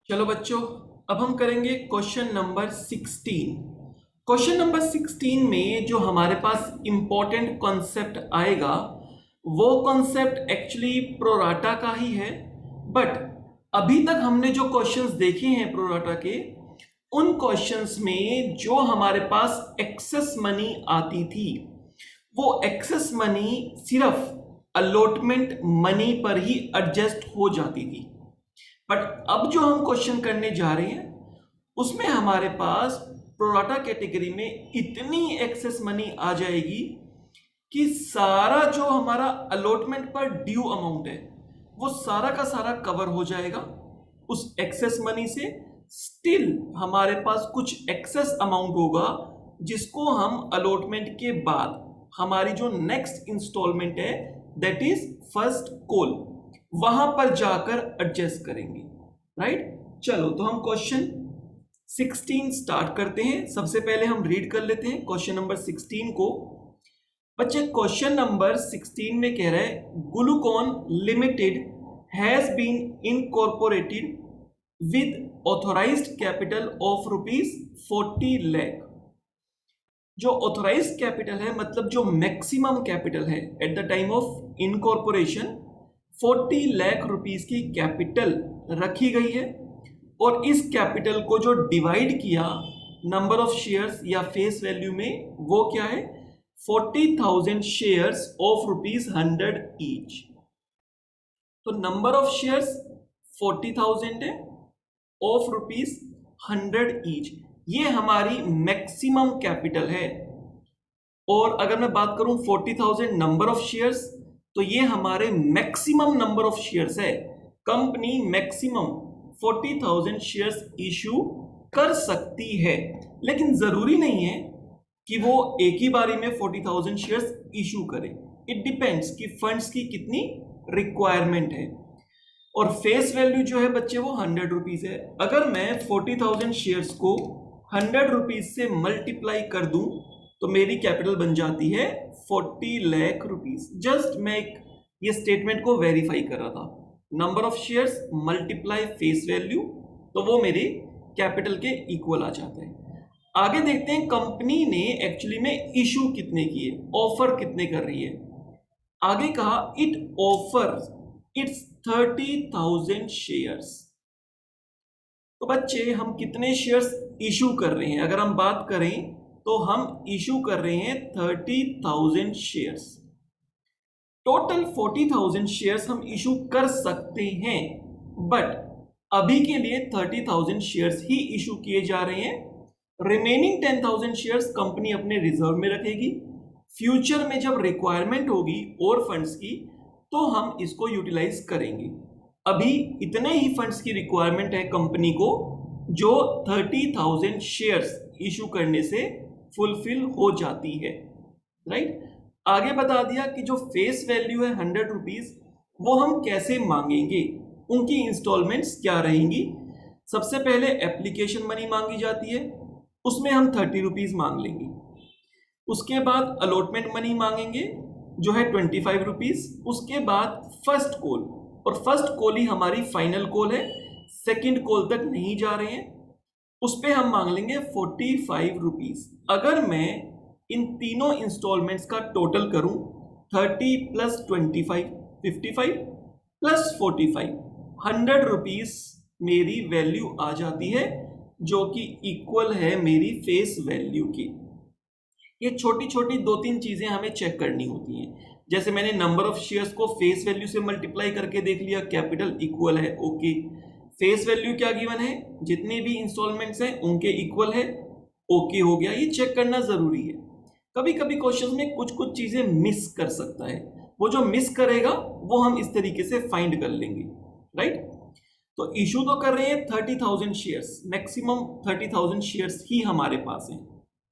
चलो बच्चों, अब हम करेंगे क्वेश्चन नंबर 16। क्वेश्चन नंबर 16 में जो हमारे पास इंपॉर्टेंट कॉन्सेप्ट आएगा वो कॉन्सेप्ट एक्चुअली प्रोराटा का ही है। बट अभी तक हमने जो क्वेश्चंस देखे हैं प्रोराटा के, उन क्वेश्चंस में जो हमारे पास एक्सेस मनी आती थी वो एक्सेस मनी सिर्फ अलॉटमेंट मनी पर ही एडजस्ट हो जाती थी। बट अब जो हम क्वेश्चन करने जा रहे हैं उसमें हमारे पास प्रोराटा कैटेगरी में इतनी एक्सेस मनी आ जाएगी कि सारा जो हमारा अलॉटमेंट पर ड्यू अमाउंट है वो सारा का सारा कवर हो जाएगा उस एक्सेस मनी से। स्टिल हमारे पास कुछ एक्सेस अमाउंट होगा जिसको हम अलॉटमेंट के बाद हमारी जो नेक्स्ट इंस्टॉलमेंट है दैट इज फर्स्ट कॉल, वहां पर जाकर एडजस्ट करेंगे। राइट, चलो तो हम क्वेश्चन 16 स्टार्ट करते हैं। सबसे पहले हम रीड कर लेते हैं क्वेश्चन नंबर 16 को। बच्चे क्वेश्चन नंबर 16 में कह रहा है Glucon limited has been incorporated with authorised capital of ₹40 lakh. जो ऑथोराइज्ड कैपिटल है मतलब जो मैक्सिमम कैपिटल है at the time of incorporation 40 lakh rupees की कैपिटल रखी गई है और इस कैपिटल को जो डिवाइड किया नंबर ऑफ शेयर्स या फेस वैल्यू में वो क्या है 40,000 शेयर्स ऑफ ₹100 ईच। तो नंबर ऑफ शेयर्स 40,000 है ऑफ ₹100 ईच, ये हमारी मैक्सिमम कैपिटल है। और अगर मैं बात करूं 40,000 नंबर ऑफ शेयर्स तो ये हमारे मैक्सिमम नंबर ऑफ शेयर्स है। कंपनी मैक्सिमम 40,000 शेयर्स इशू कर सकती है, लेकिन जरूरी नहीं है कि वो एक ही बारी में 40,000 शेयर्स इशू करे। इट डिपेंड्स कि फंड्स की कितनी रिक्वायरमेंट है। और फेस वैल्यू जो है बच्चे वो 100 रुपीज है। अगर मैं 40,000 शेयर्स को 100 रुपीज से मल्टीप्लाई कर दूं तो मेरी कैपिटल बन जाती है 40 लाख रुपीज। जस्ट मैं ये स्टेटमेंट को वेरीफाई कर रहा था। Number of shares multiply face value, तो वो मेरे कैपिटल के इक्वल आ जाता है। आगे देखते हैं कंपनी ने एक्चुअली में इशू कितने किए, ऑफर कितने कर रही है। आगे कहा इट ऑफर्स इट्स 30,000 शेयर्स। तो बच्चे हम कितने शेयर्स इशू कर रहे हैं, अगर हम बात करें तो हम इशू कर रहे हैं 30,000 शेयर्स। टोटल 40,000 शेयर्स हम इशू कर सकते हैं, बट अभी के लिए 30,000 शेयर्स ही इशू किए जा रहे हैं। रिमेनिंग 10,000 शेयर्स कंपनी अपने रिजर्व में रखेगी। फ्यूचर में जब रिक्वायरमेंट होगी और फंड्स की तो हम इसको यूटिलाइज करेंगे। अभी इतने ही फंड्स की रिक्वायरमेंट है कंपनी को जो 30,000 शेयर्स इशू करने से फुलफिल हो जाती है। राइट, आगे बता दिया कि जो फेस वैल्यू है 100 रुपीज वो हम कैसे मांगेंगे, उनकी इंस्टॉलमेंट्स क्या रहेंगी। सबसे पहले एप्लीकेशन मनी मांगी जाती है, उसमें हम 30 रुपीज मांग लेंगे। उसके बाद अलॉटमेंट मनी मांगेंगे जो है 25 रुपीज। उसके बाद फर्स्ट कॉल, और फर्स्ट कॉल ही हमारी फाइनल कॉल है, सेकेंड कॉल तक नहीं जा रहे हैं, उस पर हम मांग लेंगे 45 रुपीज। अगर मैं इन तीनों इंस्टॉलमेंट्स का टोटल करूं 30 प्लस 25 55 प्लस 45 100 रुपीज मेरी वैल्यू आ जाती है जो कि इक्वल है मेरी फेस वैल्यू की। ये छोटी छोटी 2-3 चीजें हमें चेक करनी होती हैं। जैसे मैंने नंबर ऑफ शेयर्स को फेस वैल्यू से मल्टीप्लाई करके देख लिया, कैपिटल इक्वल है, ओके। फेस वैल्यू क्या गिवन है, जितने भी इंस्टॉलमेंट्स हैं उनके इक्वल है, ओके हो गया। ये चेक करना जरूरी है। कभी कभी क्वेश्चन में कुछ कुछ चीजें मिस कर सकता है, वो जो मिस करेगा वो हम इस तरीके से फाइंड कर लेंगे। राइट, तो इशू तो कर रहे हैं 30,000 शेयर्स, मैक्सिमम 30,000 शेयर्स ही हमारे पास हैं।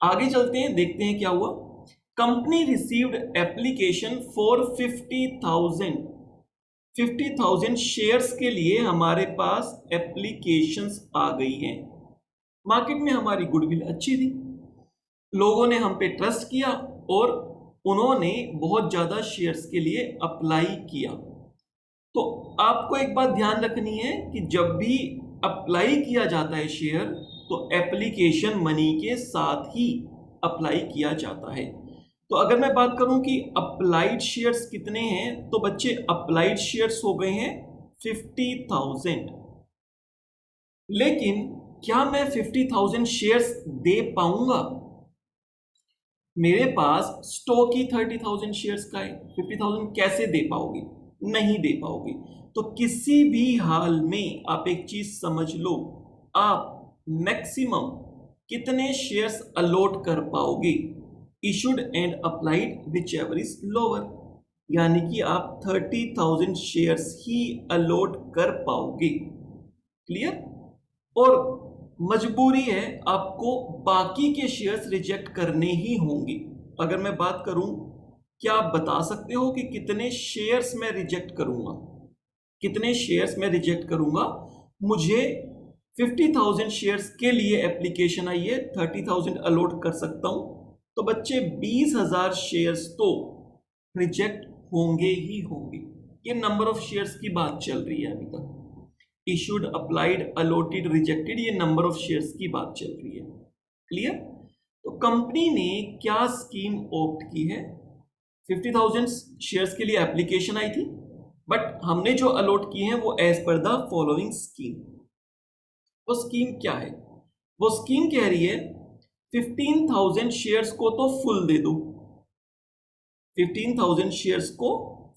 आगे चलते हैं, देखते हैं क्या हुआ। Company received application for 50,000 shares के लिए हमारे पास एप्लीकेशंस आ गई हैं। मार्केट में हमारी गुडविल अच्छी थी, लोगों ने हम पे ट्रस्ट किया और उन्होंने बहुत ज्यादा शेयर्स के लिए अप्लाई किया। तो आपको एक बात ध्यान रखनी है कि जब भी अप्लाई किया जाता है शेयर तो एप्लीकेशन मनी के साथ ही अप्लाई किया जाता है। तो अगर मैं बात करूं कि अप्लाइड शेयर्स कितने हैं, तो बच्चे अप्लाइड शेयर्स हो गए हैं 50,000। लेकिन क्या मैं 50,000 शेयर्स दे पाऊंगा? मेरे पास स्टॉक ही 30,000 शेयर्स का है, 50,000 कैसे दे पाओगे? नहीं दे पाओगे। तो किसी भी हाल में आप एक चीज समझ लो, आप मैक्सिमम कितने शेयर्स अलॉट कर पाओगे? Issued and applied which ever is lower, यानी कि आप 30,000 शेयर्स ही अलॉट कर पाओगे। क्लियर? और मजबूरी है, आपको बाकी के शेयर्स रिजेक्ट करने ही होंगे। अगर मैं बात करूं, क्या आप बता सकते हो कि कितने शेयर्स मैं रिजेक्ट करूंगा? कितने शेयर्स मैं रिजेक्ट करूंगा? मुझे 50,000 शेयर्स के लिए एप्लीकेशन आई है, 30,000 अलॉट कर सकता हूं, तो बच्चे 20,000 शेयर्स तो रिजेक्ट होंगे ही होंगे। ये नंबर ऑफ शेयर्स की बात चल रही है अभी तक। इशूड, अप्लाइड, अलॉटेड, रिजेक्टेड, ये नंबर ऑफ शेयर्स की बात चल रही है। क्लियर? तो कंपनी ने क्या स्कीम ऑप्ट की है? 50,000 शेयर्स के लिए एप्लीकेशन आई थी, बट हमने जो अलॉट किए हैं वो as per the following scheme. वो स्कीम क्या है? वो स्कीम कह रही है 15,000 शेयर्स को तो फुल दे दो, 15,000 शेयर्स को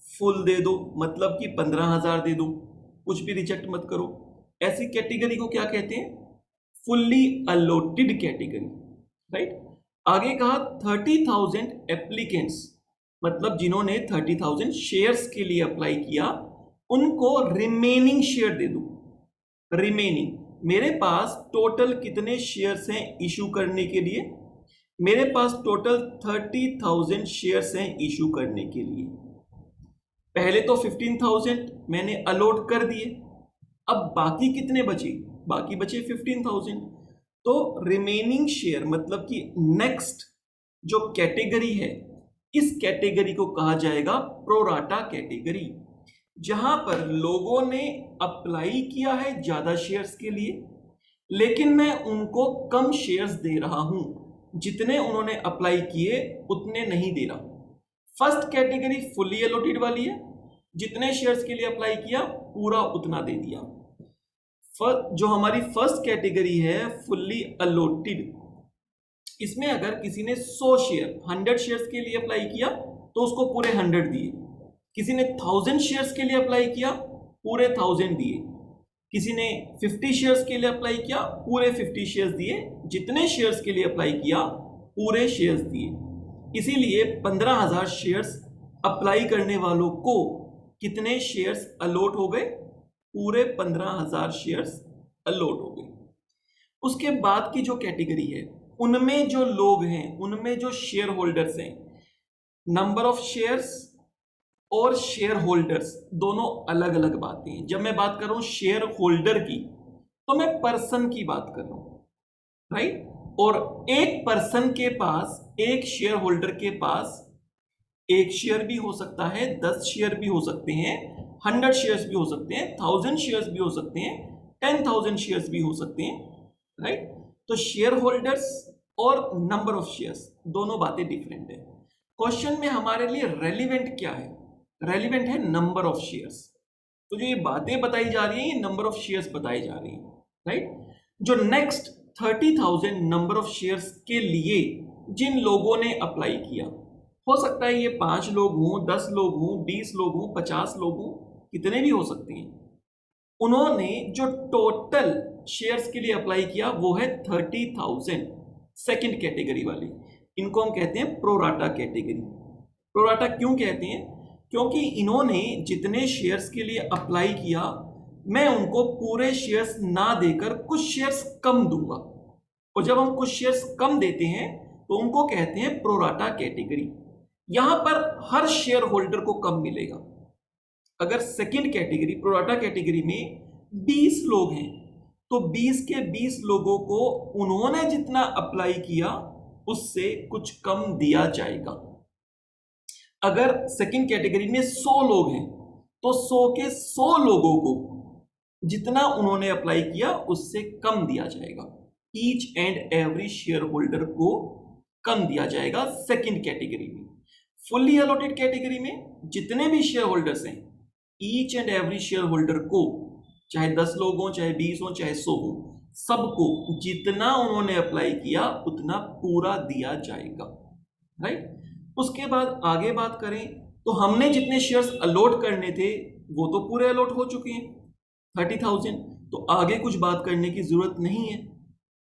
फुल दे दो, मतलब कि 15,000 दे दो, कुछ भी रिजेक्ट मत करो। ऐसी कैटेगरी को क्या कहते हैं? Fully allotted category, right? आगे कहा 30,000 एप्लीकेंट्स, मतलब जिन्होंने 30,000 शेयर्स के लिए अप्लाई किया, उनको रिमेनिंग शेयर दे दो। रिमेनिंग, मेरे पास टोटल कितने शेयर्स हैं इशू करने के लिए? मेरे पास टोटल 30,000 शेयर्स हैं इशू करने के लिए। पहले तो 15,000 मैंने अलॉट कर दिए, अब बाकी कितने बचे? बाकी बचे 15,000। तो रिमेनिंग शेयर मतलब कि नेक्स्ट जो कैटेगरी है, इस कैटेगरी को कहा जाएगा प्रोराटा कैटेगरी, जहां पर लोगों ने अप्लाई किया है ज्यादा शेयर्स के लिए, लेकिन मैं उनको कम शेयर्स दे रहा हूं, जितने उन्होंने अप्लाई किए उतने नहीं दे रहा। फर्स्ट कैटेगरी फुल्ली अलॉटेड वाली है, जितने शेयर्स के लिए अप्लाई किया पूरा उतना दे दिया। जो हमारी फर्स्ट कैटेगरी है फुल्ली अलॉटेड, इसमें अगर किसी ने 100 शेयर 100 शेयर्स के लिए अप्लाई किया तो उसको पूरे 100 दिए, किसी ने 1000 शेयर्स के लिए अप्लाई किया पूरे 1000 दिए, किसी ने 50 शेयर्स के लिए अप्लाई किया पूरे 50 शेयर्स दिए, जितने शेयर्स के लिए अप्लाई किया पूरे शेयर्स दिए। इसीलिए 15,000 शेयर्स अप्लाई करने वालों को कितने शेयर्स अलॉट हो गए? पूरे 15,000 शेयर्स अलॉट हो गए। उसके बाद की जो कैटेगरी है, उनमें जो लोग हैं, उनमें जो शेयर होल्डर्स हैं, नंबर ऑफ शेयर्स और शेयर होल्डर्स दोनों अलग अलग बातें हैं। जब मैं बात कर रहा हूं शेयर होल्डर की, तो मैं पर्सन की बात कर रहा हूं, राइट? और एक पर्सन के पास, एक शेयर होल्डर के पास एक शेयर भी हो सकता है, 10 शेयर भी हो सकते हैं, 100 शेयर्स भी हो सकते हैं, 1000 शेयर्स भी हो सकते हैं, 10,000 शेयर्स भी हो सकते हैं, राइट? तो शेयर होल्डर्स और नंबर ऑफ शेयर्स दोनों बातें डिफरेंट है। क्वेश्चन में हमारे लिए रेलिवेंट क्या है? रेलिवेंट है नंबर ऑफ शेयर्स। तो जो ये बातें बताई जा रही है, ये नंबर ऑफ शेयर्स बताई जा रही है, राइट? जो नेक्स्ट 30,000 नंबर ऑफ शेयर्स के लिए जिन लोगों ने अप्लाई किया, हो सकता है ये 5 लोग हों, 10 लोग हों, 20 लोग हों, 50 लोग हों, कितने भी हो सकते हैं। उन्होंने जो टोटल शेयर्स के लिए अप्लाई किया वो है 30,000, सेकंड कैटेगरी वाले। इनको हम कहते हैं प्रोराटा कैटेगरी। प्रोराटा क्यों कहते हैं? क्योंकि इन्होंने जितने शेयर्स के लिए अप्लाई किया, मैं उनको पूरे शेयर्स ना देकर कुछ शेयर्स कम दूंगा, और जब हम कुछ शेयर्स कम देते हैं तो उनको कहते हैं प्रोराटा कैटेगरी। यहां पर हर शेयर होल्डर को कम मिलेगा। अगर सेकंड कैटेगरी प्रोराटा कैटेगरी में 20 लोग हैं, तो 20 के 20 लोगों को उन्होंने जितना अप्लाई किया उससे कुछ कम दिया जाएगा। अगर सेकंड कैटेगरी में 100 लोग हैं, तो 100 के 100 लोगों को जितना उन्होंने अप्लाई किया उससे कम दिया जाएगा। Each and every share holder को कम दिया जाएगा सेकंड कैटेगरी में। फुल्ली अलॉटेड कैटेगरी में जितने भी शेयर होल्डर्स हैं, each and every share holder को, चाहे 10 लोग हो, चाहे 20 हो, चाहे 100 हो, सबको जितना उन्होंने अप्लाई किया उतना पूरा दिया जाएगा। राइट। उसके बाद आगे बात करें तो हमने जितने शेयर्स अलॉट करने थे वो तो पूरे अलॉट हो चुके हैं 30,000, तो आगे कुछ बात करने की जरूरत नहीं है।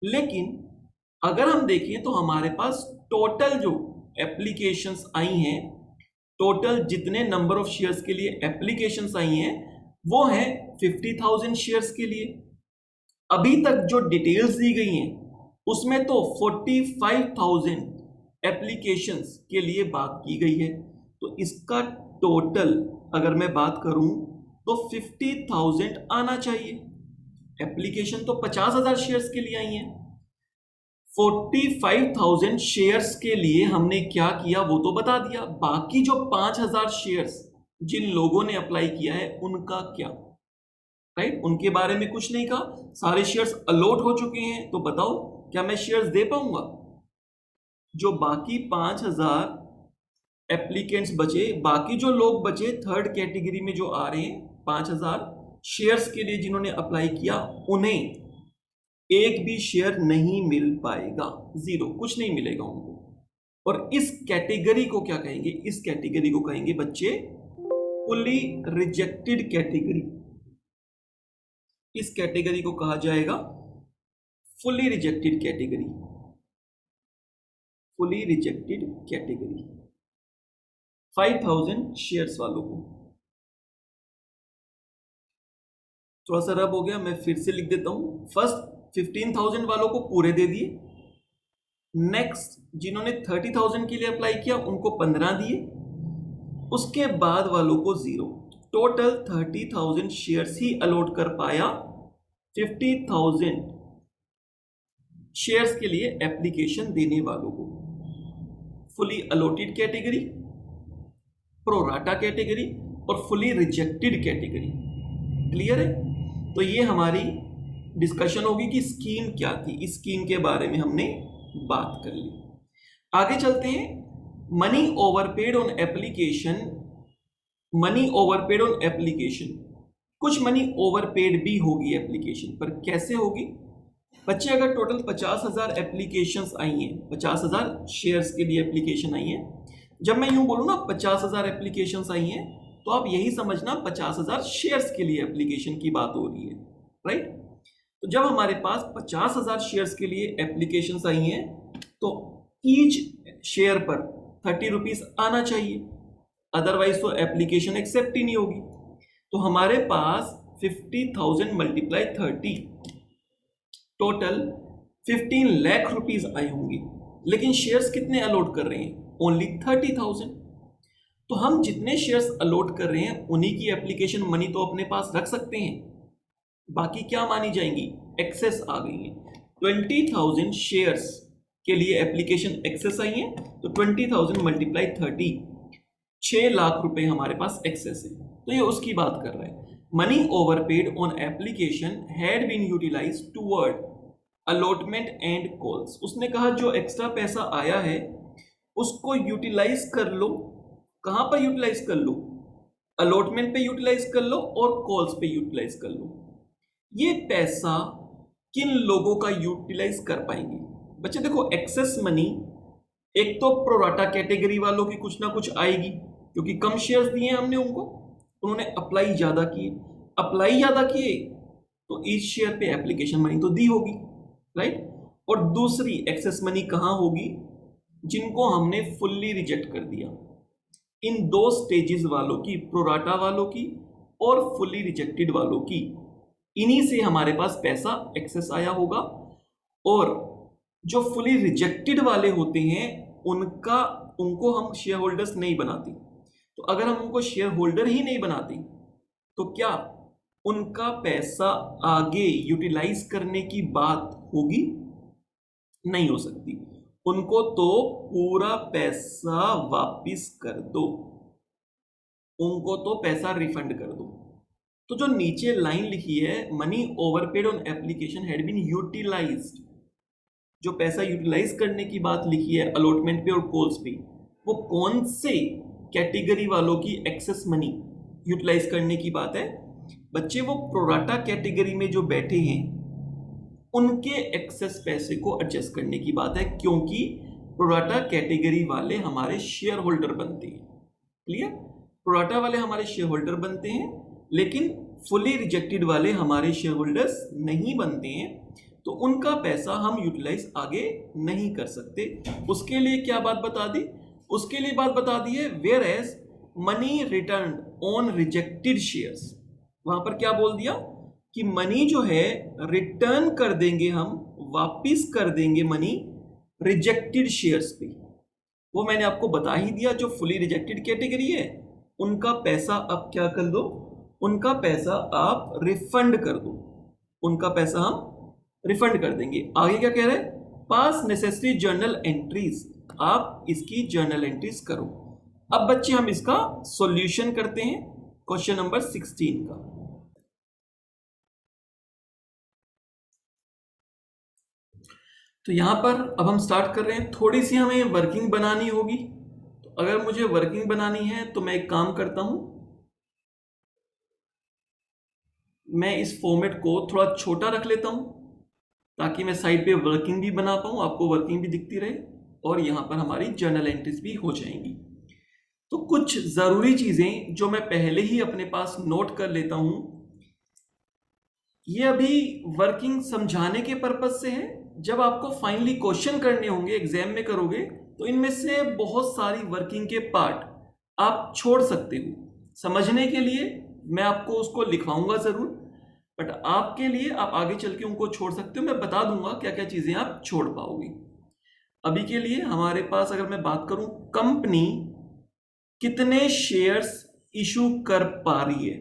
लेकिन अगर हम देखें तो हमारे पास टोटल जो एप्लीकेशंस आई हैं, टोटल जितने नंबर ऑफ शेयर्स के लिए एप्लीकेशंस आई हैं वो है 50,000 शेयर्स के लिए। अभी तक जो डिटेल्स दी गई हैं उसमें तो 45,000 एप्लीकेशंस के लिए बात की गई है। तो इसका टोटल अगर मैं बात करूं तो 50,000 आना चाहिए। एप्लीकेशन तो 50,000 शेयर्स के लिए आई हैं। 45,000 शेयर्स के लिए हमने क्या किया वो तो बता दिया। बाकी जो 5,000 शेयर्स जिन लोगों ने अप्लाई किया है उनका क्या? राइट, उनके बारे में कुछ नहीं कहा। सारे शेयर्स अलॉट हो चुके हैं, तो बताओ क्या मैं शेयर्स दे पाऊंगा? जो बाकी 5,000 एप्लीकेंट्स बचे, बाकी जो लोग बचे थर्ड कैटेगरी में जो आ रहे हैं 5,000 शेयर्स के लिए जिन्होंने अप्लाई किया, उन्हें एक भी शेयर नहीं मिल पाएगा, जीरो, कुछ नहीं मिलेगा उनको। और इस कैटेगरी को क्या कहेंगे? इस कैटेगरी को कहेंगे बच्चे फुली रिजेक्टेड कैटेगरी। इस कैटेगरी को कहा जाएगा fully rejected category. Fully rejected category 5,000 shares वालों को। थोड़ा सा रब हो गया, मैं फिर से लिख देता हूं। फर्स्ट 15,000 वालों को पूरे दे दिए। नेक्स्ट जिन्होंने 30,000 के लिए अप्लाई किया उनको 15 दिए। उसके बाद वालों को 0। टोटल 30,000 शेयर्स ही अलॉट कर पाया 50,000 शेयर्स के लिए एप्लीकेशन देने वालों को। Fully allotted category, pro rata category और फुली रिजेक्टेड कैटेगरी। क्लियर है? तो ये हमारी डिस्कशन होगी कि स्कीम क्या थी। इस स्कीम के बारे में हमने बात कर ली। आगे चलते हैं। Money overpaid on application. Money overpaid on application, कुछ मनी ओवरपेड भी होगी एप्लीकेशन पर। कैसे होगी बच्चे? अगर टोटल 50,000 एप्लीकेशंस आई हैं, 50,000 शेयर्स के लिए एप्लीकेशन आई हैं। जब मैं यूं बोलूं ना 50,000 एप्लीकेशंस आई हैं, तो आप यही समझना 50,000 शेयर्स के लिए एप्लीकेशन की बात हो रही है। राइट। तो जब हमारे पास 50,000 शेयर्स के लिए एप्लीकेशंस आई हैं तो ईच शेयर पर 30 रुपीज आना चाहिए, अदरवाइज तो एप्लीकेशन एक्सेप्ट ही नहीं होगी। तो हमारे पास 50,000 मल्टीप्लाई 30, टोटल 15 लाख रुपीज आए होंगे। लेकिन शेयर्स कितने अलॉट कर रहे हैं? ओनली 30,000। तो हम जितने शेयर्स अलॉट कर रहे हैं उन्हीं की एप्लीकेशन मनी तो अपने पास रख सकते हैं। बाकी क्या मानी जाएंगी? एक्सेस आ गई है। 20,000 शेयर्स के लिए एप्लीकेशन एक्सेस आई है, तो 20,000 मल्टीप्लाई 30, 6 लाख रुपए हमारे पास एक्सेस है। तो ये उसकी बात कर रहा है। Money overpaid on application had been utilised toward allotment and calls. उसने कहा जो एक्स्ट्रा पैसा आया है उसको यूटिलाइज कर लो। कहां पर यूटिलाइज कर लो? अलॉटमेंट पे यूटिलाइज कर लो और कॉल्स पे यूटिलाइज कर लो। ये पैसा किन लोगों का यूटिलाइज कर पाएंगे? बच्चे देखो, एक्सेस मनी एक तो प्रोराटा कैटेगरी वालों की कुछ ना कुछ आएगी, क्योंकि कम शेयर्स दिए हमने उनको, उन्होंने अप्लाई ज्यादा किए। अप्लाई ज्यादा किए तो ईच शेयर पे एप्लीकेशन मनी तो दी होगी। राइट। और दूसरी एक्सेस मनी कहां होगी? जिनको हमने फुल्ली रिजेक्ट कर दिया। इन दो स्टेजेस वालों की, प्रोराटा वालों की और फुल्ली रिजेक्टेड वालों की, इन्हीं से हमारे पास पैसा एक्सेस आया होगा। और जो फुली रिजेक्टेड वाले होते हैं उनको हम शेयर होल्डर्स नहीं बनाते। तो अगर हम उनको शेयर होल्डर ही नहीं बनाते तो क्या उनका पैसा आगे यूटिलाइज करने की बात होगी? नहीं हो सकती। उनको तो पूरा पैसा वापिस कर दो, उनको तो पैसा रिफंड कर दो। तो जो नीचे लाइन लिखी है, money overpaid on application had been utilised, जो पैसा यूटिलाइज करने की बात लिखी है अलॉटमेंट पे और कॉल्स पे, वो कौन से कैटेगरी वालों की एक्सेस मनी यूटिलाइज करने की बात है बच्चे? वो प्रोराटा कैटेगरी में जो बैठे हैं उनके एक्सेस पैसे को एडजस्ट करने की बात है, क्योंकि प्रोराटा कैटेगरी वाले हमारे शेयर होल्डर बनते हैं। क्लियर? प्रोराटा वाले हमारे शेयर होल्डर बनते हैं, लेकिन फुली रिजेक्टेड वाले हमारे शेयर होल्डर्स नहीं बनते हैं, तो उनका पैसा हम यूटिलाइज आगे नहीं कर सकते। उसके लिए क्या बात बता दी? उसके लिए बात बता दी है whereas money return on rejected shares. वहां पर क्या बोल दिया कि मनी जो है रिटर्न कर देंगे, हम वापिस कर देंगे मनी रिजेक्टेड शेयर्स पे। वो मैंने आपको बता ही दिया, जो फुली रिजेक्टेड कैटेगरी है उनका पैसा आप क्या कर दो, उनका पैसा आप रिफंड कर दो, उनका पैसा हम रिफंड कर देंगे। आगे क्या कह रहे हैं? पास नेसेसरी जर्नल एंट्रीज, आप इसकी जर्नल एंट्रीज करो। अब बच्चे हम इसका सॉल्यूशन करते हैं क्वेश्चन नंबर 16 का। तो यहां पर अब हम स्टार्ट कर रहे हैं। थोड़ी सी हमें वर्किंग बनानी होगी, तो अगर मुझे वर्किंग बनानी है तो मैं एक काम करता हूं, मैं इस फॉर्मेट को थोड़ा छोटा रख लेता हूं ताकि मैं साइड पे वर्किंग भी बना पाऊं, आपको वर्किंग भी दिखती रहे और यहां पर हमारी जर्नल एंट्रीज भी हो जाएंगी। तो कुछ जरूरी चीजें जो मैं पहले ही अपने पास नोट कर लेता हूं, ये अभी वर्किंग समझाने के पर्पज से है। जब आपको फाइनली क्वेश्चन करने होंगे, एग्जाम में करोगे, तो इनमें से बहुत सारी वर्किंग के पार्ट आप छोड़ सकते हो। समझने के लिए मैं आपको उसको लिखवाऊंगा जरूर, बट आपके लिए आप आगे चल के उनको छोड़ सकते हो। मैं बता दूंगा क्या क्या चीजें आप छोड़ पाओगे। अभी के लिए हमारे पास अगर मैं बात करूं, कंपनी कितने शेयर्स इशू कर पा रही है,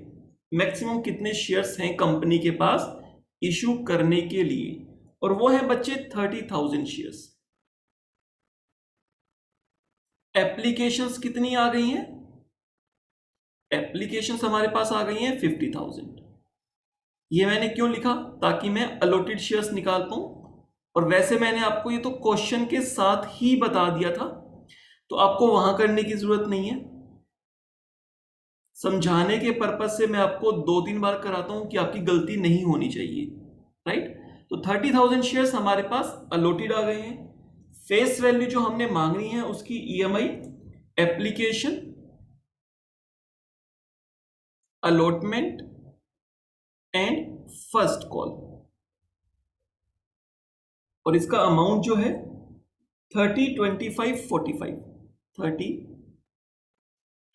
मैक्सिमम कितने शेयर्स हैं कंपनी के पास इशू करने के लिए, और वो है बच्चे 30,000 शेयर्स। एप्लीकेशंस कितनी आ गई हैं? एप्लीकेशंस हमारे पास आ गई हैं 50,000। ये मैंने क्यों लिखा? ताकि मैं अलॉटेड शेयर्स निकाल पाऊं, और वैसे मैंने आपको ये तो क्वेश्चन के साथ ही बता दिया था, तो आपको वहां करने की जरूरत नहीं है। समझाने के पर्पज से मैं आपको 2-3 बार कराता हूं कि आपकी गलती नहीं होनी चाहिए, राइट? तो 30,000 शेयर्स हमारे पास अलॉटेड आ गए हैं। फेस वैल्यू जो हमने मांगनी है उसकी EMI, application, allotment and first call, और इसका अमाउंट जो है 30, 25, 45, 30,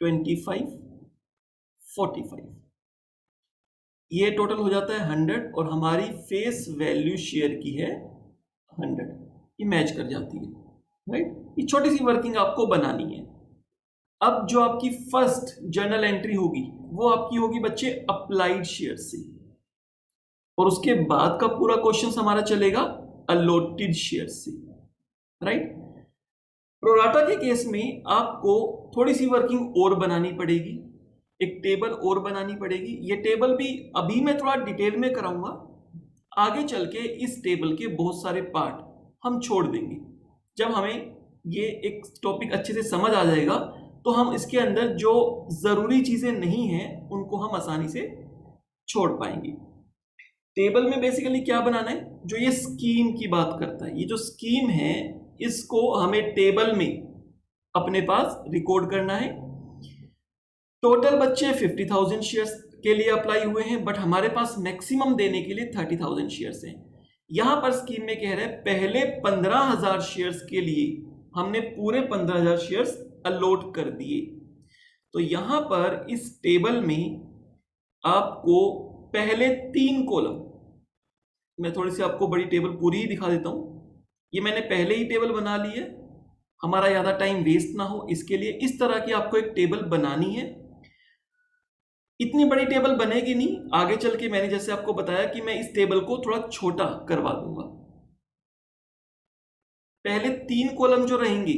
25, 45, ये टोटल हो जाता है 100, और हमारी फेस वैल्यू शेयर की है 100, ये मैच कर जाती है, राइट? ये छोटी सी वर्किंग आपको बनानी है। अब जो आपकी फर्स्ट जर्नल एंट्री होगी वो आपकी होगी बच्चे अप्लाइड शेयर से, और उसके बाद का पूरा क्वेश्चन हमारा चलेगा अलॉटेड शेयर से, राइट? प्रोराटा के केस में आपको थोड़ी सी वर्किंग और बनानी पड़ेगी, एक टेबल और बनानी पड़ेगी। ये टेबल भी अभी मैं थोड़ा डिटेल में कराऊंगा, आगे चल के इस टेबल के बहुत सारे पार्ट हम छोड़ देंगे। जब हमें ये एक टॉपिक अच्छे से समझ आ जाएगा तो हम इसके अंदर जो जरूरी चीजें नहीं हैं उनको हम आसानी से छोड़ पाएंगे। टेबल में बेसिकली क्या बनाना है, जो ये स्कीम की बात करता है, ये जो स्कीम है इसको हमें टेबल में अपने पास रिकॉर्ड करना है। टोटल बच्चे 50,000 शेयर्स के लिए अप्लाई हुए हैं, बट हमारे पास मैक्सिमम देने के लिए 30,000 शेयर्स हैं। यहां पर स्कीम में कह रहे हैं पहले 15,000 शेयर्स के लिए हमने पूरे 15,000 शेयर्स अलॉट कर दिए। तो यहां पर इस टेबल में आपको पहले 3 कॉलम, मैं थोड़ी सी आपको बड़ी टेबल पूरी ही दिखा देता हूं। ये मैंने पहले ही टेबल बना ली है, हमारा ज्यादा टाइम वेस्ट ना हो इसके लिए इस तरह की आपको एक टेबल बनानी है। इतनी बड़ी टेबल बनेगी नहीं, आगे चल के मैंने जैसे आपको बताया कि मैं इस टेबल को थोड़ा छोटा करवा दूंगा। पहले 3 कॉलम जो रहेंगे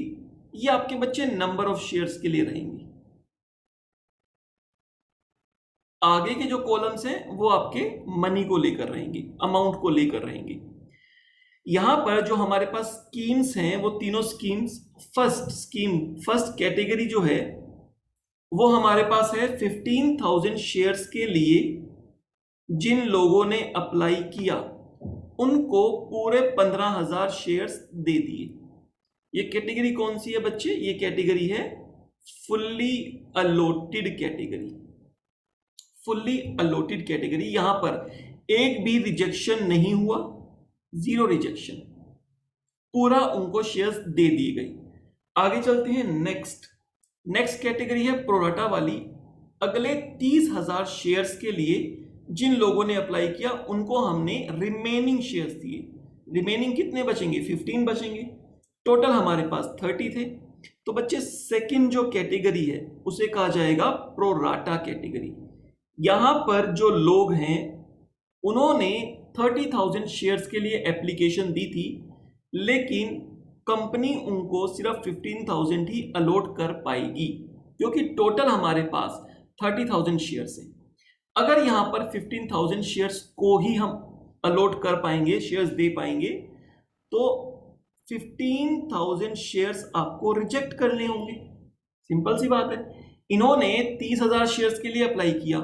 ये आपके बच्चे नंबर ऑफ शेयर्स के लिए रहेंगे, आगे के जो कॉलम्स हैं वो आपके मनी को लेकर रहेंगे, अमाउंट को लेकर रहेंगे। यहां पर जो हमारे पास स्कीम्स हैं वो तीनों स्कीम्स, फर्स्ट कैटेगरी जो है वो हमारे पास है 15,000 शेयर्स के लिए जिन लोगों ने अप्लाई किया उनको पूरे 15,000 शेयर्स दे दिए। ये कैटेगरी कौन सी है बच्चे? ये कैटेगरी है fully allotted category. Fully allotted category, यहां पर एक भी रिजेक्शन नहीं हुआ, 0 रिजेक्शन, पूरा उनको शेयर्स दे दिए गए। आगे चलते हैं नेक्स्ट कैटेगरी है प्रोराटा वाली। अगले 30,000 शेयर्स के लिए जिन लोगों ने अप्लाई किया उनको हमने रिमेनिंग शेयर्स दिए। रिमेनिंग कितने बचेंगे? 15 बचेंगे। टोटल हमारे पास 30 थे। तो बच्चे सेकंड जो कैटेगरी है उसे कहा जाएगा प्रोराटा कैटेगरी। यहां पर जो लोग हैं उन्होंने 30,000 शेयर्स के लिए एप्लीकेशन दी थी, लेकिन कंपनी उनको सिर्फ 15,000 ही अलॉट कर पाएगी, क्योंकि टोटल हमारे पास 30,000 शेयर्स हैं। अगर यहां पर 15,000 शेयर्स को ही हम अलॉट कर पाएंगे, शेयर्स दे पाएंगे, तो 15,000 शेयर्स आपको रिजेक्ट करने होंगे। सिंपल सी बात है। इन्होंने 30,000 शेयर्स के लिए अप्लाई किया,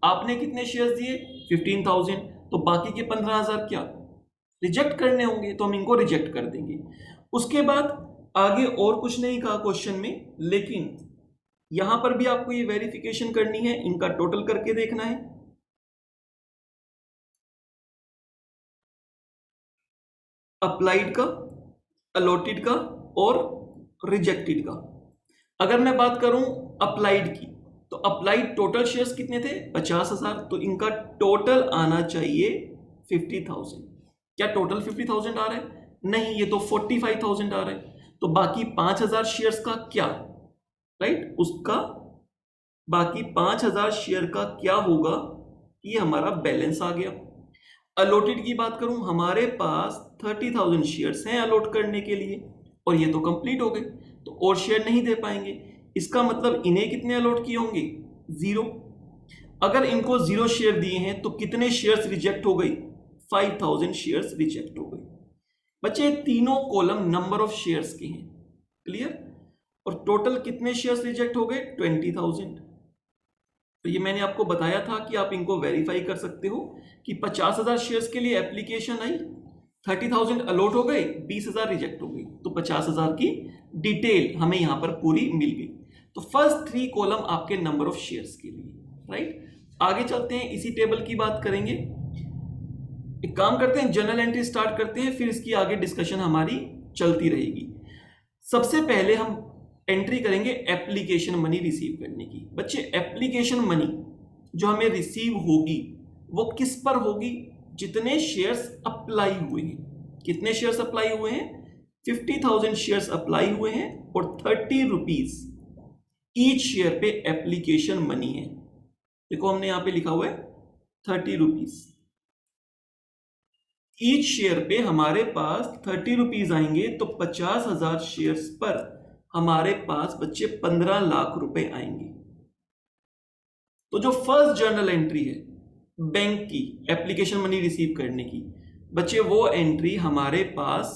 आपने कितने शेयर्स दिए? 15,000। तो बाकी के 15,000 क्या रिजेक्ट करने होंगे, तो हम इनको रिजेक्ट कर देंगे। उसके बाद आगे और कुछ नहीं कहा क्वेश्चन में, लेकिन यहां पर भी आपको ये वेरिफिकेशन करनी है, इनका टोटल करके देखना है। अप्लाइड का, अलॉटेड का और रिजेक्टेड का। अगर मैं बात करूं अप्लाइड की, तो अप्लाइड टोटल शेयर्स कितने थे? 50,000। तो इनका टोटल आना चाहिए 50,000। क्या टोटल 50,000 आ रहा है? नहीं, ये तो 45,000 आ रहा है। तो बाकी 5,000 शेयर्स का क्या, राइट, उसका बाकी 5,000 शेयर का क्या होगा? ये हमारा बैलेंस आ गया। अलॉटेड की बात करूं, हमारे पास 30,000 शेयर्स हैं अलॉट करने के लिए, और ये तो कंप्लीट हो गए, तो और शेयर नहीं दे पाएंगे। इसका मतलब इन्हें कितने अलॉट किए होंगे? 0। अगर इनको 0 शेयर दिए हैं तो कितने शेयर्स रिजेक्ट हो गई? 5,000 शेयर्स रिजेक्ट हो गई। बच्चे तीनों कॉलम नंबर ऑफ शेयर्स के हैं, क्लियर? और टोटल कितने शेयर्स रिजेक्ट हो गए? 20,000। तो ये मैंने आपको बताया था कि आप इनको वेरीफाई कर सकते हो कि 50,000 शेयर्स के लिए एप्लीकेशन आई, 30,000 अलॉट हो गए, 20,000 रिजेक्ट हो गई, तो 50,000 की डिटेल हमें यहां पर पूरी मिल गई। तो फर्स्ट 3 कॉलम आपके नंबर ऑफ शेयर्स के लिए, राइट। आगे चलते हैं, इसी टेबल की बात करेंगे। एक काम करते हैं, जर्नल एंट्री स्टार्ट करते हैं, फिर इसकी आगे डिस्कशन हमारी चलती रहेगी। सबसे पहले हम एंट्री करेंगे एप्लीकेशन मनी रिसीव करने की। बच्चे एप्लीकेशन मनी जो हमें रिसीव होगी वो किस पर होगी? जितने शेयर्स अप्लाई हुए हैं। कितने शेयर्स अप्लाई हुए हैं? 50,000 शेयर्स अप्लाई हुए हैं और 30 रुपीज ईच शेयर पे एप्लीकेशन मनी है। देखो हमने यहां पे लिखा हुआ है 30 रुपीज ईच शेयर पे हमारे पास 30 रुपीज आएंगे, तो 50,000 शेयर्स पर हमारे पास बच्चे 15 लाख रुपए आएंगे। तो जो फर्स्ट जर्नल एंट्री है बैंक की एप्लीकेशन मनी रिसीव करने की, बच्चे वो एंट्री हमारे पास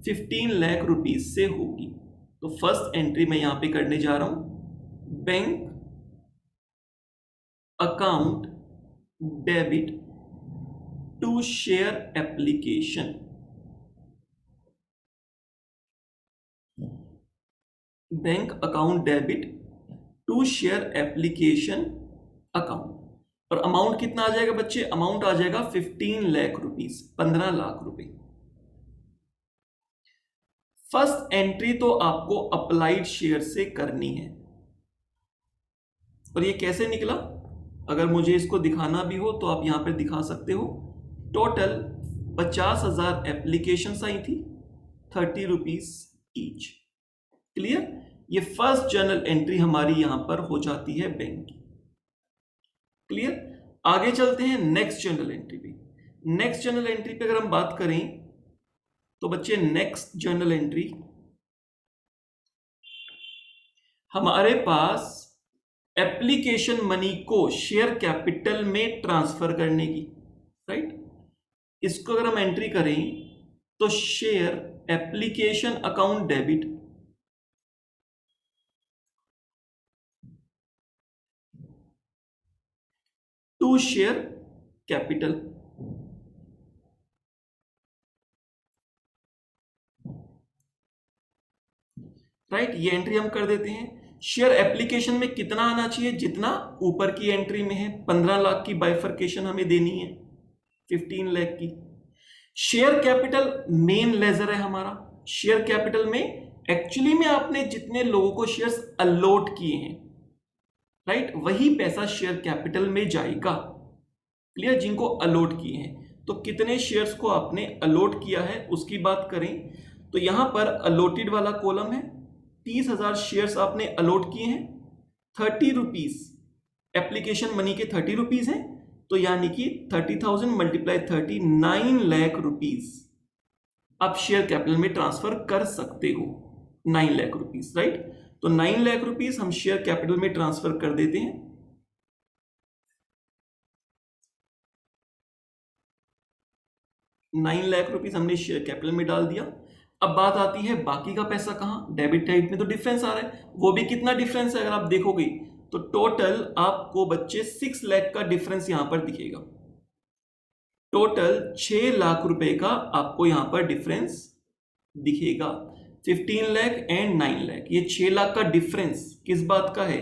15 लाख रुपीज से होगी। तो फर्स्ट एंट्री मैं यहां पे करने जा रहा हूं, bank account debit to share application. Bank account debit to share application account, और अमाउंट कितना आ जाएगा बच्चे? अमाउंट आ जाएगा 15 लाख रुपीज, 15 लाख रुपए। फर्स्ट एंट्री तो आपको अप्लाइड शेयर से करनी है, और ये कैसे निकला? अगर मुझे इसको दिखाना भी हो तो आप यहां पे दिखा सकते हो। टोटल 50,000 एप्लीकेशंस आई थी, 30 रुपीज ईच, क्लियर? ये फर्स्ट जर्नल एंट्री हमारी यहां पर हो जाती है बैंक की, क्लियर? आगे चलते हैं नेक्स्ट जर्नल एंट्री पे। नेक्स्ट जर्नल एंट्री पे अगर हम बात करें तो बच्चे नेक्स्ट जर्नल एंट्री हमारे पास एप्लीकेशन मनी को शेयर कैपिटल में ट्रांसफर करने की, राइट। इसको अगर हम एंट्री करें तो share application account debit to share capital, right. ये एंट्री हम कर देते हैं। शेयर एप्लीकेशन में कितना आना चाहिए, जितना ऊपर की एंट्री में है। 15 लाख की बाइफर्केशन हमें देनी है 15 लाख की। शेयर कैपिटल मेन लेजर है हमारा। शेयर कैपिटल में एक्चुअली में आपने जितने लोगों को शेयर्स अलॉट किए हैं, राइट, वही पैसा शेयर कैपिटल में जाएगा। क्लियर, जिनको अलॉट किए हैं। तो कितने शेयर्स को आपने अलॉट किया है उसकी बात करें तो यहां पर अलॉटेड वाला कॉलम है। 30,000 शेयर्स आपने अलॉट किए हैं। 30 रुपीज एप्लीकेशन मनी के 30 रुपीज हैं, तो यानी कि 30,000 मल्टीप्लाई 30, 9 लाख रुपीज आप शेयर कैपिटल में ट्रांसफर कर सकते हो। 9 लाख रुपीज, राइट। तो 9 लाख रुपीज हम शेयर कैपिटल में ट्रांसफर कर देते हैं। 9 लाख रुपीज हमने शेयर कैपिटल में डाल दिया। अब बात आती है बाकी का पैसा कहां। डेबिट टाइप में तो डिफरेंस आ रहा है, वो भी कितना डिफरेंस है अगर आप देखोगे तो टोटल आपको बच्चे 6 लाख का डिफरेंस यहां पर दिखेगा। टोटल 6 लाख रुपए का आपको यहां पर डिफरेंस दिखेगा। 15 लाख एंड 9 लाख, ये 6 लाख का डिफरेंस किस बात का है।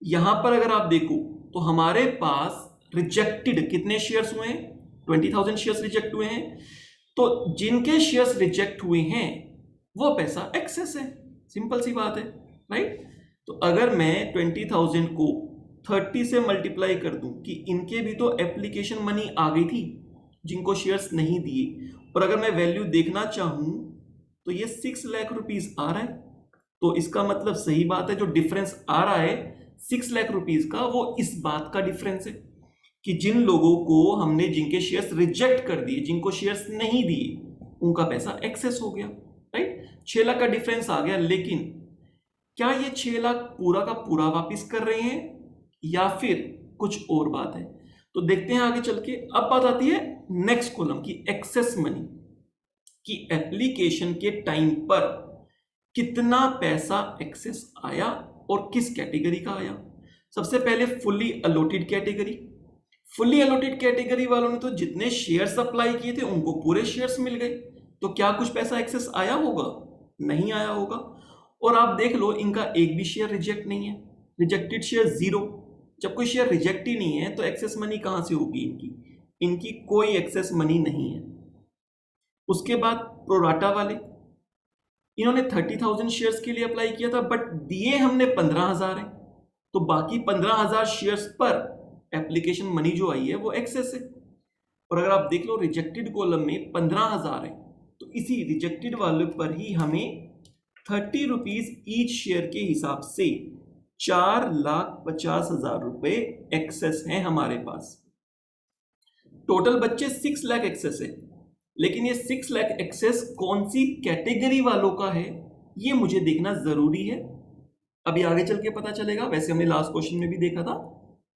यहां पर अगर आप देखो तो हमारे पास रिजेक्टेड कितने शेयर्स हुए हैं, 20,000 शेयर्स रिजेक्ट हुए हैं। तो जिनके शेयर्स रिजेक्ट हुए हैं वो पैसा एक्सेस है, सिंपल सी बात है, राइट। तो अगर मैं 20,000 को 30 से मल्टीप्लाई कर दूं कि इनके भी तो एप्लीकेशन मनी आ गई थी जिनको शेयर्स नहीं दिए, और अगर मैं वैल्यू देखना चाहूं तो ये 6 लाख रुपीज आ रहा है। तो इसका मतलब सही बात है, जो डिफरेंस आ रहा है 6 लाख रुपीज का, वो इस बात का डिफरेंस है कि जिन लोगों को हमने जिनके शेयर्स रिजेक्ट कर दिए, जिनको शेयर्स नहीं दिए, उनका पैसा एक्सेस हो गया, राइट। 6 लाख का डिफरेंस आ गया। लेकिन क्या ये 6 लाख पूरा का पूरा वापस कर रहे हैं या फिर कुछ और बात है, तो देखते हैं आगे चल के। अब बात आती है नेक्स्ट कॉलम की, एक्सेस मनी की। एप्लीकेशन के टाइम पर कितना पैसा एक्सेस आया और किस कैटेगरी का आया। सबसे पहले fully allotted category. Fully allotted category वालों ने तो जितने शेयर्स अप्लाई किए थे उनको पूरे शेयर्स मिल गए, तो क्या कुछ पैसा एक्सेस आया होगा, नहीं आया होगा। और आप देख लो इनका एक भी शेयर रिजेक्ट नहीं है, रिजेक्टेड शेयर 0। जब कोई शेयर रिजेक्ट ही नहीं है तो एक्सेस मनी कहां से होगी इनकी, इनकी कोई एक्सेस मनी नहीं है। उसके बाद प्रोराटा वाले, इन्होंने 30,000 शेयर्स के लिए अप्लाई किया था बट दिए हमने 15,000 है, तो बाकी 15,000 शेयर्स पर एप्लीकेशन मनी जो आई है वो एक्सेस है। और अगर आप देख लो रिजेक्टेड कॉलम में 15,000 है, तो इसी रिजेक्टेड वाले पर ही हमें 30 रुपीज ईच शेयर के हिसाब से 4,50,000 रुपए एक्सेस है हमारे पास। टोटल बच्चे 6 लाख एक्सेस है, लेकिन ये 6 लाख एक्सेस कौन सी कैटेगरी वालों का है ये मुझे देखना जरूरी है। अभी आगे चल के पता चलेगा। वैसे हमने लास्ट क्वेश्चन में भी देखा था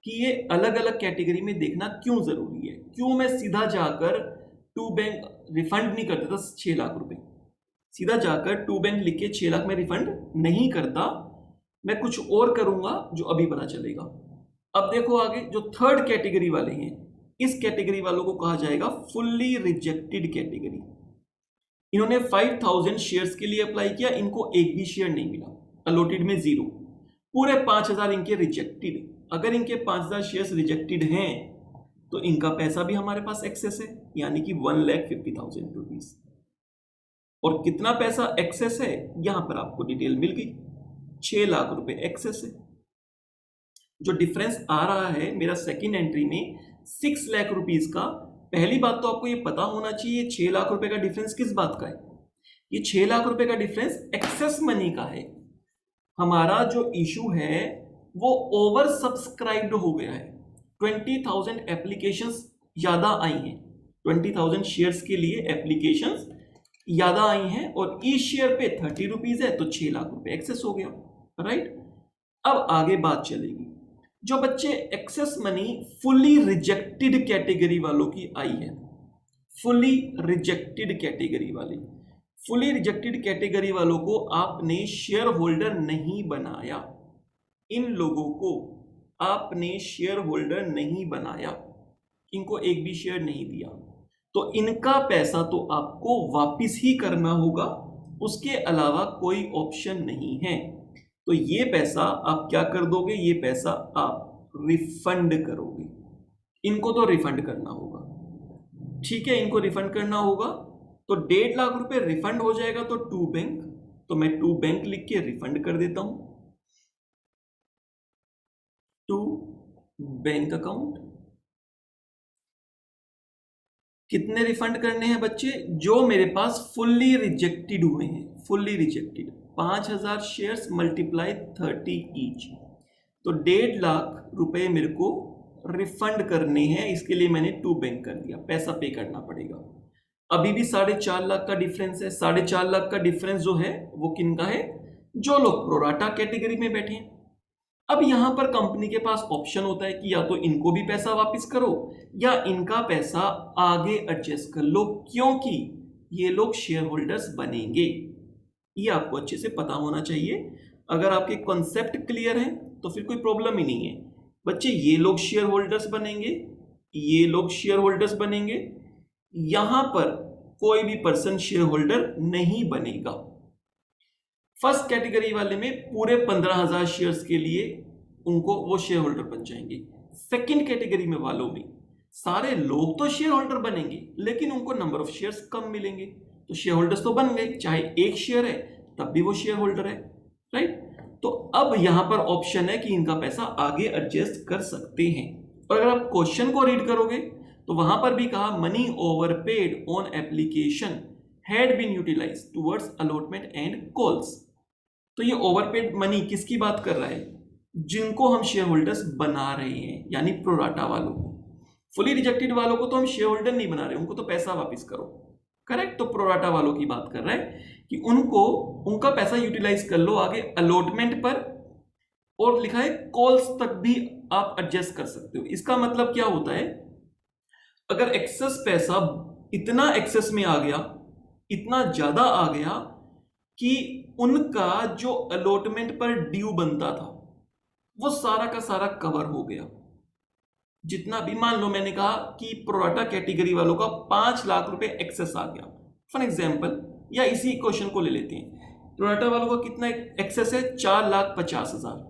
कि ये अलग अलग कैटेगरी में देखना क्यों जरूरी है। क्यों मैं सीधा जाकर टू बैंक रिफंड नहीं करता था 6 लाख रुपए, सीधा जाकर टू बैंक लिख के 6 लाख में रिफंड नहीं करता, मैं कुछ और करूंगा जो अभी पता चलेगा। अब देखो आगे जो थर्ड कैटेगरी वाले हैं, इस कैटेगरी वालों को कहा जाएगा फुल्ली रिजेक्टेड कैटेगरी। इन्होंने 5,000 शेयर्स के लिए अप्लाई किया, इनको एक भी शेयर नहीं मिला, अलॉटेड में 0, पूरे 5,000 इनके रिजेक्टेड। अगर इनके 5,000 शेयर्स रिजेक्टेड हैं तो इनका पैसा भी हमारे पास एक्सेस है, यानी कि 1,50,000 रुपीज। और कितना पैसा एक्सेस है यहां पर आपको डिटेल मिल गई, 6 लाख रुपए एक्सेस है। जो डिफरेंस आ रहा है मेरा सेकंड एंट्री में 6 लाख रुपीज का, पहली बात तो आपको ये पता होना चाहिए 6 लाख रुपए का डिफरेंस किस बात का है। ये 6 लाख रुपए का डिफरेंस एक्सेस मनी का है। हमारा जो इशू है वो ओवर सब्सक्राइब्ड हो गया है, 20,000 एप्लीकेशंस ज्यादा आई हैं, 20,000 शेयर्स के लिए एप्लीकेशंस ज्यादा आई हैं और ईच शेयर पे 30 रुपीज है, तो 6 लाख रुपए एक्सेस हो गया, राइट। अब आगे बात चलेगी, जो बच्चे excess money fully rejected category वालों की आई है, फुली रिजेक्टेड कैटेगरी वालों को आपने शेयर होल्डर नहीं बनाया, इन लोगों को आपने शेयर होल्डर नहीं बनाया, इनको एक भी शेयर नहीं दिया, तो इनका पैसा तो आपको वापिस ही करना होगा, उसके अलावा कोई ऑप्शन नहीं है। तो ये पैसा आप क्या कर दोगे, ये पैसा आप रिफंड करोगे, इनको तो रिफंड करना होगा, ठीक है, इनको रिफंड करना होगा। तो 1.5 लाख रुपए रिफंड हो जाएगा तो टू बैंक, तो मैं टू बैंक लिख के रिफंड कर देता हूं, टू बैंक अकाउंट। कितने रिफंड करने हैं बच्चे, जो मेरे पास फुल्ली रिजेक्टेड हुए हैं, fully rejected 5000 shares multiply 30 each, तो 1.5 लाख रुपए मेरे को रिफंड करने हैं, इसके लिए मैंने टू बैंक कर दिया, पैसा पे करना पड़ेगा। अभी भी 4.5 लाख का डिफरेंस है, 4.5 लाख का डिफरेंस जो है वो किनका है, जो लोग प्रोराटा कैटेगरी में बैठे हैं। अब यहां पर कंपनी के पास ऑप्शन होता है कि या तो इनको भी पैसा वापस करो या इनका पैसा आगे एडजस्ट कर लो, क्योंकि ये लोग शेयर होल्डर्स बनेंगे, ये आपको अच्छे से पता होना चाहिए। अगर आपके कॉन्सेप्ट क्लियर है तो फिर कोई प्रॉब्लम ही नहीं है बच्चे, ये लोग शेयर होल्डर्स बनेंगे, ये लोग शेयर होल्डर्स बनेंगे, यहां पर कोई भी पर्सन शेयर होल्डर नहीं बनेगा। फर्स्ट कैटेगरी वाले में पूरे 15,000 शेयर्स के लिए उनको वो शेयर होल्डर बन जाएंगे। सेकंड कैटेगरी में वालों में सारे लोग तो शेयर होल्डर बनेंगे लेकिन उनको नंबर ऑफ शेयर्स कम मिलेंगे, तो शेयर होल्डर्स तो बन गए, चाहे एक शेयर है तब भी वो शेयर होल्डर है, राइट। तो अब यहां पर ऑप्शन है कि इनका पैसा आगे एडजस्ट कर सकते हैं। और अगर आप क्वेश्चन को रीड करोगे तो वहां पर भी कहा money overpaid on application had been utilised towards allotment and calls. तो ये ओवरपेड मनी किसकी बात कर रहा है, जिनको हम शेयर होल्डर्स बना रहे हैं, यानी प्रोराटा वालों को। फुली रिजेक्टेड वालों को तो हम शेयर होल्डर नहीं बना रहे, उनको तो पैसा वापस करो, करेक्ट। तो प्रोराटा वालों की बात कर रहा है कि उनको उनका पैसा यूटिलाइज कर लो आगे अलॉटमेंट पर, और लिखा है कॉल्स तक भी आप एडजस्ट कर सकते हो। इसका मतलब क्या होता है, अगर एक्सेस पैसा इतना एक्सेस में आ गया, इतना ज्यादा आ गया कि उनका जो अलॉटमेंट पर ड्यू बनता था वो सारा का सारा कवर हो गया, जितना भी, मान लो मैंने कहा कि प्रोराटा कैटेगरी वालों का 5 लाख रुपए एक्सेस आ गया फॉर एग्जांपल, या इसी क्वेश्चन को ले लेते हैं, प्रोराटा वालों का कितना एक्सेस है, 4,50,000।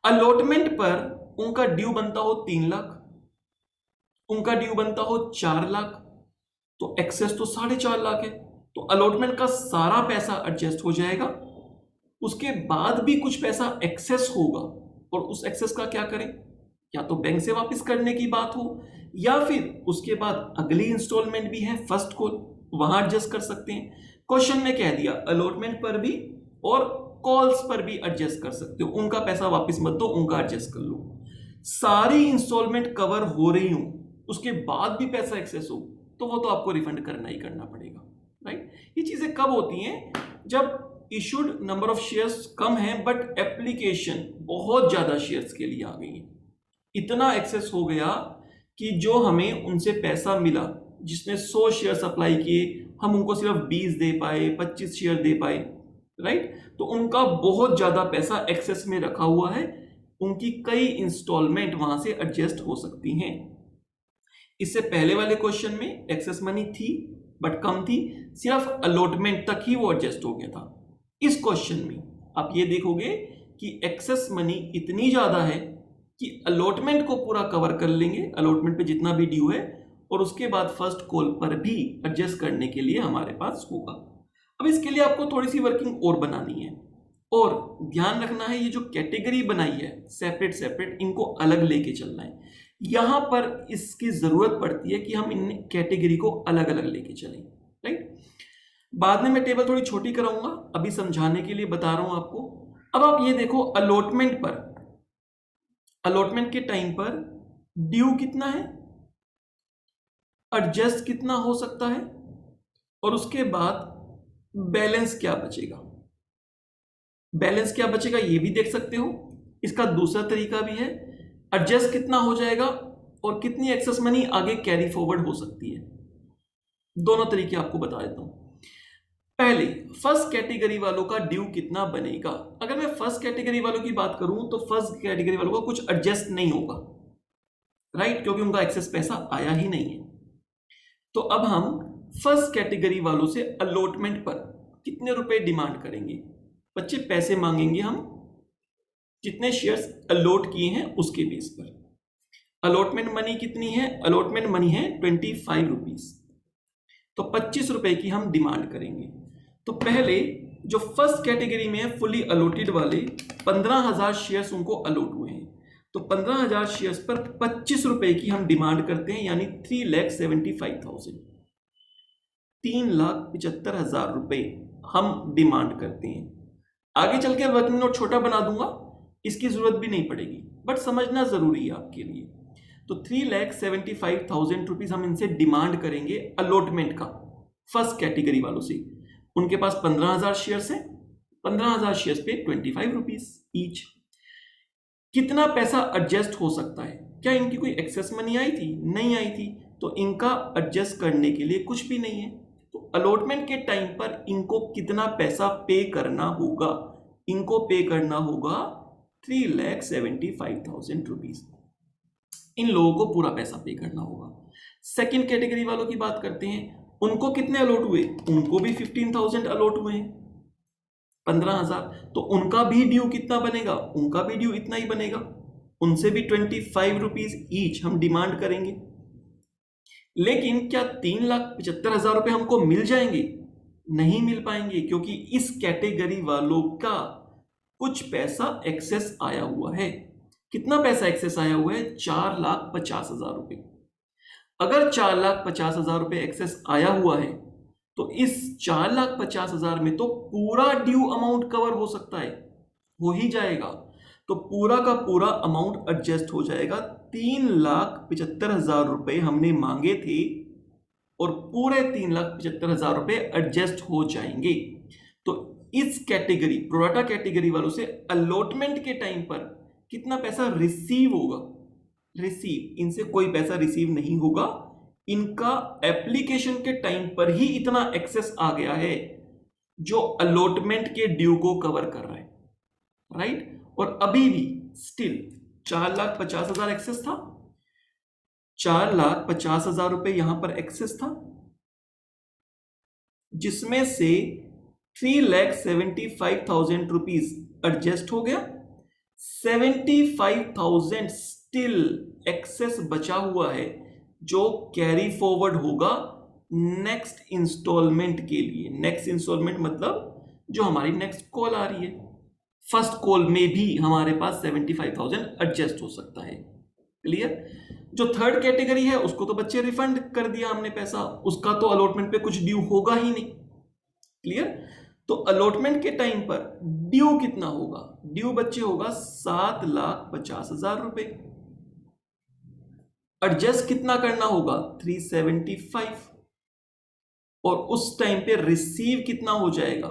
अलॉटमेंट पर उनका ड्यू बनता हो 3 लाख, उनका ड्यू बनता हो 4 लाख, तो एक्सेस तो 4.5 लाख है, तो अलॉटमेंट का सारा पैसा एडजस्ट हो जाएगा। उसके बाद भी कुछ पैसा एक्सेस होगा और उस एक्सेस का क्या करें, या तो बैंक से वापस करने की बात हो या फिर उसके बाद अगली इंस्टॉलमेंट भी है फर्स्ट कॉल, वहां एडजस्ट कर सकते हैं। क्वेश्चन में कह दिया अलॉटमेंट पर भी और कॉल्स पर भी एडजस्ट कर सकते हो, उनका पैसा वापस मत दो, उनका एडजस्ट कर लो। सारी इंस्टॉलमेंट कवर हो रही हूं उसके बाद भी पैसा एक्सेस हो तो वो तो आपको रिफंड करना ही करना पड़ेगा, राइट। ये चीजें कब होती हैं, जब इशूड नंबर ऑफ शेयर्स कम है बट एप्लीकेशन बहुत ज्यादा शेयर्स के लिए आ गई है, इतना एक्सेस हो गया कि जो हमें उनसे पैसा मिला, जिसने 100 शेयर अप्लाई किए, हम उनको सिर्फ 20 दे पाए, 25 शेयर दे पाए, राइट। तो उनका बहुत ज्यादा पैसा एक्सेस में रखा हुआ है, उनकी कई इंस्टॉलमेंट वहां से एडजस्ट हो सकती हैं। इससे पहले वाले क्वेश्चन में एक्सेस मनी थी बट कम थी, सिर्फ अलॉटमेंट तक ही वो एडजस्ट हो गया था। इस क्वेश्चन में आप ये देखोगे कि एक्सेस मनी इतनी ज्यादा है कि अलॉटमेंट को पूरा कवर कर लेंगे, अलॉटमेंट पे जितना भी ड्यू है, और उसके बाद फर्स्ट कॉल पर भी एडजस्ट करने के लिए हमारे पास होगा। अब इसके लिए आपको थोड़ी सी वर्किंग और बनानी है, और ध्यान रखना है ये जो कैटेगरी बनाई है सेपरेट सेपरेट, इनको अलग लेके चलना है। यहां पर इसकी जरूरत पड़ती है कि हम इन कैटेगरी को अलग अलग लेके चलें, राइट। बाद में मैं टेबल थोड़ी छोटी कराऊंगा, अभी समझाने के लिए बता रहा हूं आपको। अब आप ये देखो अलॉटमेंट पर, अलॉटमेंट के टाइम पर ड्यू कितना है, एडजस्ट कितना हो सकता है, और उसके बाद बैलेंस क्या बचेगा, बैलेंस क्या बचेगा ये भी देख सकते हो। इसका दूसरा तरीका भी है, एडजस्ट कितना हो जाएगा और कितनी एक्सेस मनी आगे कैरी फॉरवर्ड हो सकती है। दोनों तरीके आपको बता देता हूं। पहले फर्स्ट कैटेगरी वालों का ड्यू कितना बनेगा। अगर मैं फर्स्ट कैटेगरी वालों की बात करूं तो फर्स्ट कैटेगरी वालों का कुछ एडजस्ट नहीं होगा, राइट, क्योंकि उनका एक्सेस पैसा आया ही नहीं है। तो अब हम फर्स्ट कैटेगरी वालों से अलॉटमेंट पर कितने रुपए डिमांड करेंगे। बच्चे पैसे मांगेंगे हम जितने शेयर्स अलॉट किए हैं उसके बेस पर। अलॉटमेंट मनी कितनी है, अलॉटमेंट मनी है 25 रुपीज, तो 25 रुपए की हम डिमांड करेंगे। तो पहले जो फर्स्ट कैटेगरी में है फुली अलॉटेड वाले 15,000 शेयर्स उनको अलॉट हुए हैं, तो 15,000 शेयर्स पर 25 रुपए की हम डिमांड करते हैं, यानी 3,75,000, 3,75,000 रुपए हम डिमांड करते हैं। आगे चल के वर्किंग नोट छोटा बना दूंगा, इसकी जरूरत भी नहीं पड़ेगी, बट समझना जरूरी है आपके लिए। तो 3,75,000 रुपीज हम इनसे डिमांड करेंगे अलॉटमेंट का, फर्स्ट कैटेगरी वालों से। उनके पास 15,000 शेयर्स है, 15,000 शेयर्स पे 25 रुपीज ईच। कितना पैसा एडजस्ट हो सकता है, क्या इनकी कोई एक्सेस मनी आई थी, नहीं आई थी, तो इनका एडजस्ट करने के लिए कुछ भी नहीं है। तो अलॉटमेंट के टाइम पर इनको कितना पैसा पे करना होगा, इनको पे करना होगा 3,75,000 रुपीज। इन लोगों को पूरा पैसा पे करना होगा। सेकंड कैटेगरी वालों की बात करते हैं, उनको कितने अलॉट हुए, उनको भी 15,000 अलॉट हुए हैं, 15,000, तो उनका भी ड्यू कितना बनेगा, उनका भी ड्यू इतना ही बनेगा, उनसे भी 25 रुपीज ईच हम डिमांड करेंगे। लेकिन क्या 3,75,000 रुपए हमको मिल जाएंगे, नहीं मिल पाएंगे, क्योंकि इस कैटेगरी वालों का कुछ पैसा एक्सेस आया हुआ है। कितना पैसा एक्सेस आया हुआ है, 4,50,000 रुपए। अगर 4,50,000 रुपए एक्सेस आया हुआ है तो इस 4,50,000 में तो पूरा ड्यू अमाउंट कवर हो सकता है, हो ही जाएगा। तो पूरा का पूरा अमाउंट एडजस्ट हो जाएगा। 3,75,000 रुपए हमने मांगे थे और पूरे 3,75,000 रुपए एडजस्ट हो जाएंगे। तो इस कैटेगरी, प्रोराटा कैटेगरी वालों से अलॉटमेंट के टाइम पर कितना पैसा रिसीव होगा, रिसीव, इनसे कोई पैसा रिसीव नहीं होगा, इनका एप्लीकेशन के टाइम पर ही इतना एक्सेस आ गया है जो अलॉटमेंट के ड्यू को कवर कर रहा है, राइट। और अभी भी स्टिल 4,50,000 एक्सेस था, 4,50,000 रुपए यहां पर एक्सेस था, जिसमें से 3,75,000 रुपीज एडजस्ट हो गया, 75,000 स्टिल एक्सेस बचा हुआ है जो कैरी फॉरवर्ड होगा नेक्स्ट इंस्टॉलमेंट के लिए। नेक्स्ट इंस्टॉलमेंट मतलब जो हमारी नेक्स्ट कॉल आ रही है, फर्स्ट कॉल में भी हमारे पास 75,000 एडजस्ट हो सकता है। क्लियर। जो थर्ड कैटेगरी है उसको तो बच्चे रिफंड कर दिया हमने पैसा, उसका तो अलॉटमेंट पे कुछ ड्यू होगा ही नहीं। क्लियर। तो अलॉटमेंट के टाइम पर ड्यू कितना होगा, ड्यू बच्चे होगा 7,50,000 रुपए। एडजस्ट कितना करना होगा, 375, और उस टाइम पे रिसीव कितना हो जाएगा,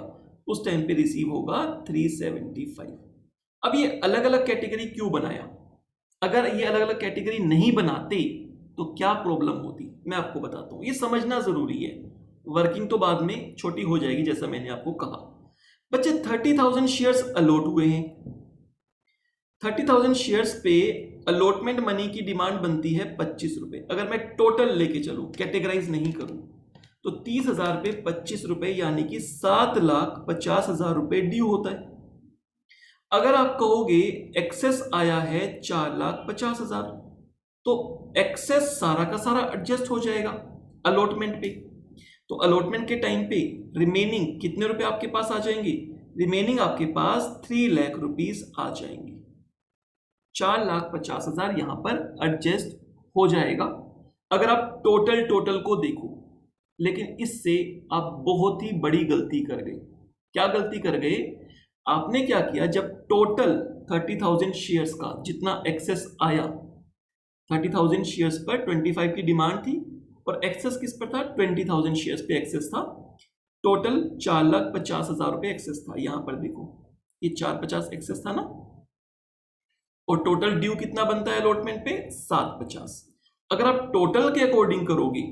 उस टाइम पे रिसीव होगा 375। अब ये अलग अलग कैटेगरी क्यों बनाया, अगर ये अलग अलग कैटेगरी नहीं बनाते तो क्या प्रॉब्लम होती, मैं आपको बताता हूं। ये समझना जरूरी है, वर्किंग तो बाद में छोटी हो जाएगी जैसा मैंने आपको कहा। बच्चे 30,000 शेयर्स अलॉट हुए हैं, 30,000 शेयर्स पे अलॉटमेंट मनी की डिमांड बनती है 25 रुपए। अगर मैं टोटल लेके चलूं, कैटेगराइज नहीं करूं, तो 30,000 पे 25 रुपए यानी कि 7,50,000 रुपए ड्यू होता है। अगर आप कहोगे एक्सेस आया है 4,50,000, तो एक्सेस सारा का सारा एडजस्ट हो जाएगा अलॉटमेंट पे। तो अलॉटमेंट के टाइम पे रिमेनिंग कितने रुपए आपके पास आ जाएंगे, रिमेनिंग आपके पास 3 लाख रुपीस आ जाएंगे। 4,50,000 यहां पर एडजस्ट हो जाएगा अगर आप टोटल को देखो। लेकिन इससे आप बहुत ही बड़ी गलती कर गए। क्या गलती कर गए, आपने क्या किया, जब टोटल 30,000 शेयर्स का जितना एक्सेस आया, 30,000 शेयर्स पर 25 की डिमांड थी और एक्सेस किस पर था, 20,000 शेयर्स पे एक्सेस था। टोटल 4,50,000 रुपए एक्सेस था। यहां पर देखो ये 450 एक्सेस था ना, और टोटल ड्यू कितना बनता है अलॉटमेंट पे 750। अगर आप टोटल के अकॉर्डिंग करोगे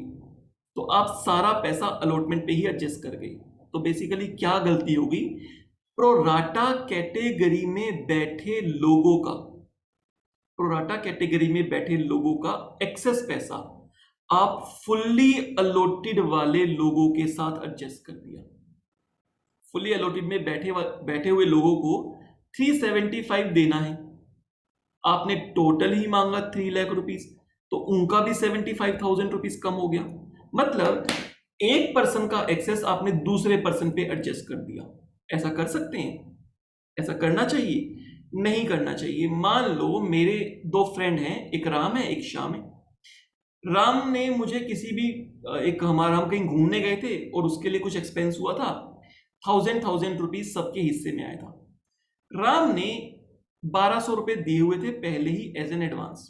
तो आप सारा पैसा अलॉटमेंट पे ही एडजस्ट कर गए। तो बेसिकली क्या गलती होगी, प्रोराटा कैटेगरी में बैठे लोगों का, प्रोराटा कैटेगरी में बैठे लोगों का एक्सेस पैसा आप फुल्ली अलॉटेड वाले लोगों के साथ एडजस्ट कर दिया। फुल्ली अलॉटेड में बैठे हुए लोगों को 375 देना है, आपने टोटल ही मांगा 3 लाख रुपीस, तो उनका भी 75,000 रुपीस कम हो गया। मतलब एक पर्सन का एक्सेस आपने दूसरे पर्सन पे एडजस्ट कर दिया। ऐसा कर सकते हैं? ऐसा करना चाहिए? नहीं करना चाहिए। मान लो मेरे दो फ्रेंड हैं, एक राम है एक श्याम है। राम ने मुझे किसी भी हम कहीं घूमने गए थे और उसके लिए कुछ एक्सपेंस हुआ था, 1000 रुपीज सबके हिस्से में आया था। राम ने 1200 रुपए दिए हुए थे पहले ही एज एन एडवांस,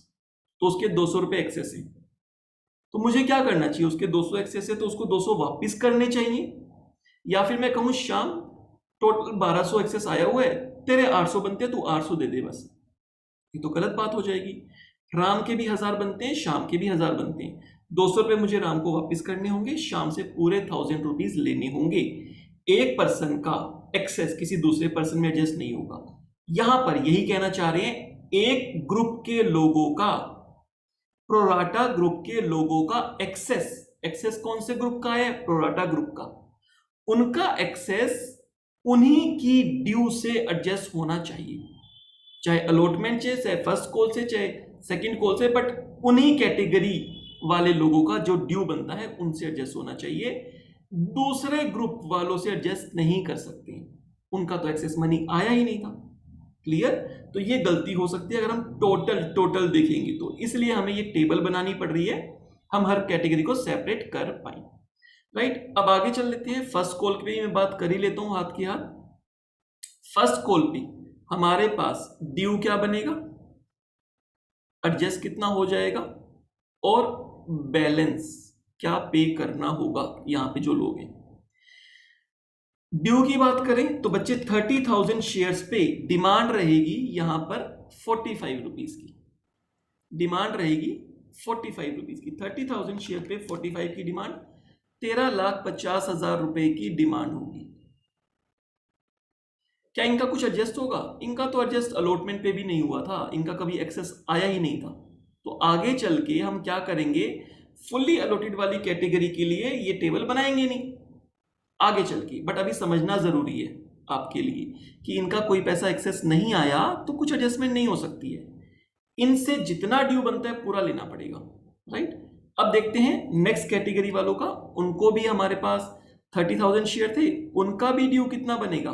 तो उसके 200 रुपए एक्सेस है। तो मुझे क्या करना चाहिए? उसके 200 एक्सेस है तो उसको 200 वापस करने चाहिए, या फिर मैं कहूं श्याम टोटल 1200 एक्सेस आया हुआ है, तेरे 800 बनते हैं, तू 800 दे दे बस। ये तो गलत बात हो जाएगी। राम के भी 1000 बनते हैं, श्याम के भी 1000 बनते हैं। 200 रुपए मुझे राम को वापस करने होंगे, श्याम से पूरे 1000 रुपीज लेने होंगे। एक पर्सन का एक्सेस किसी दूसरे पर्सन में एडजस्ट नहीं होगा। यहां पर यही कहना चाह रहे हैं, एक ग्रुप के लोगों का, प्रोराटा ग्रुप के लोगों का एक्सेस कौन से ग्रुप का है? प्रोराटा ग्रुप का। उनका एक्सेस उन्हीं की ड्यू से एडजस्ट होना चाहिए, चाहे अलॉटमेंट से, चाहे फर्स्ट कॉल से, चाहे सेकंड कॉल से, बट उन्हीं कैटेगरी वाले लोगों का जो ड्यू बनता है उनसे एडजस्ट होना चाहिए। दूसरे ग्रुप वालों से एडजस्ट नहीं कर सकते, उनका तो एक्सेस मनी आया ही नहीं था। क्लियर? तो ये गलती हो सकती है अगर हम टोटल देखेंगे तो, इसलिए हमें ये टेबल बनानी पड़ रही है, हम हर कैटेगरी को सेपरेट कर पाए। राइट, अब आगे चल लेते हैं। फर्स्ट कॉल पे ही मैं बात कर ही लेता हूं हाथ की हाथ। फर्स्ट कॉल पे हमारे पास ड्यू क्या बनेगा, एडजस्ट कितना हो जाएगा, और बैलेंस क्या पे करना होगा यहां पे जो लोग हैं। ड्यू की बात करें तो बच्चे 30,000 शेयर्स पे डिमांड रहेगी यहां पर 45 रुपीज की, डिमांड रहेगी 45 रुपीज की। 30,000 शेयर पे 45 की डिमांड, 13,50,000 रुपए की डिमांड होगी। क्या इनका कुछ एडजस्ट होगा? इनका तो एडजस्ट अलॉटमेंट पे भी नहीं हुआ था, इनका कभी एक्सेस आया ही नहीं था। तो आगे चल के हम क्या करेंगे, फुल्ली अलॉटेड वाली कैटेगरी के लिए ये टेबल बनाएंगे नहीं आगे चल के, बट अभी समझना जरूरी है आपके लिए कि इनका कोई पैसा एक्सेस नहीं आया तो कुछ एडजस्टमेंट नहीं हो सकती है, इनसे जितना ड्यू बनता है पूरा लेना पड़ेगा। राइट, अब देखते हैं नेक्स्ट कैटेगरी वालों का। उनको भी हमारे पास 30,000 शेयर थे, उनका भी ड्यू कितना बनेगा?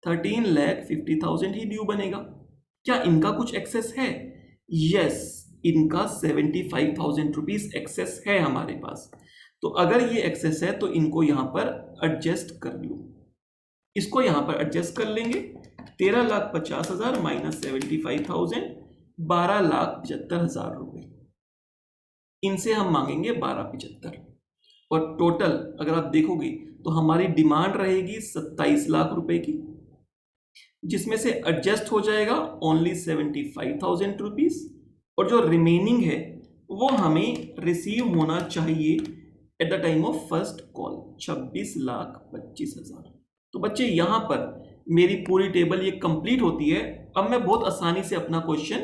13,50,000 ही ड्यू बनेगा। क्या इनका कुछ एक्सेस है? यस, इनका 75,000 रुपीज एक्सेस है हमारे पास। तो अगर ये एक्सेस है तो इनको यहां पर एडजस्ट कर लो, इसको यहां पर एडजस्ट कर लेंगे। 13,50,000 माइनस 75,000, 12,75,000 रुपए, इनसे हम मांगेंगे 12,75। और टोटल अगर आप देखोगे तो हमारी डिमांड रहेगी 27 लाख रुपए की, जिसमें से एडजस्ट हो जाएगा ओनली 75,000 रुपीज, और जो रिमेनिंग है वो हमें रिसीव होना चाहिए eight the time of first call, 26,25,000। तो बच्चे यहां पर मेरी पूरी टेबल ये कंप्लीट होती है। अब मैं बहुत आसानी से अपना क्वेश्चन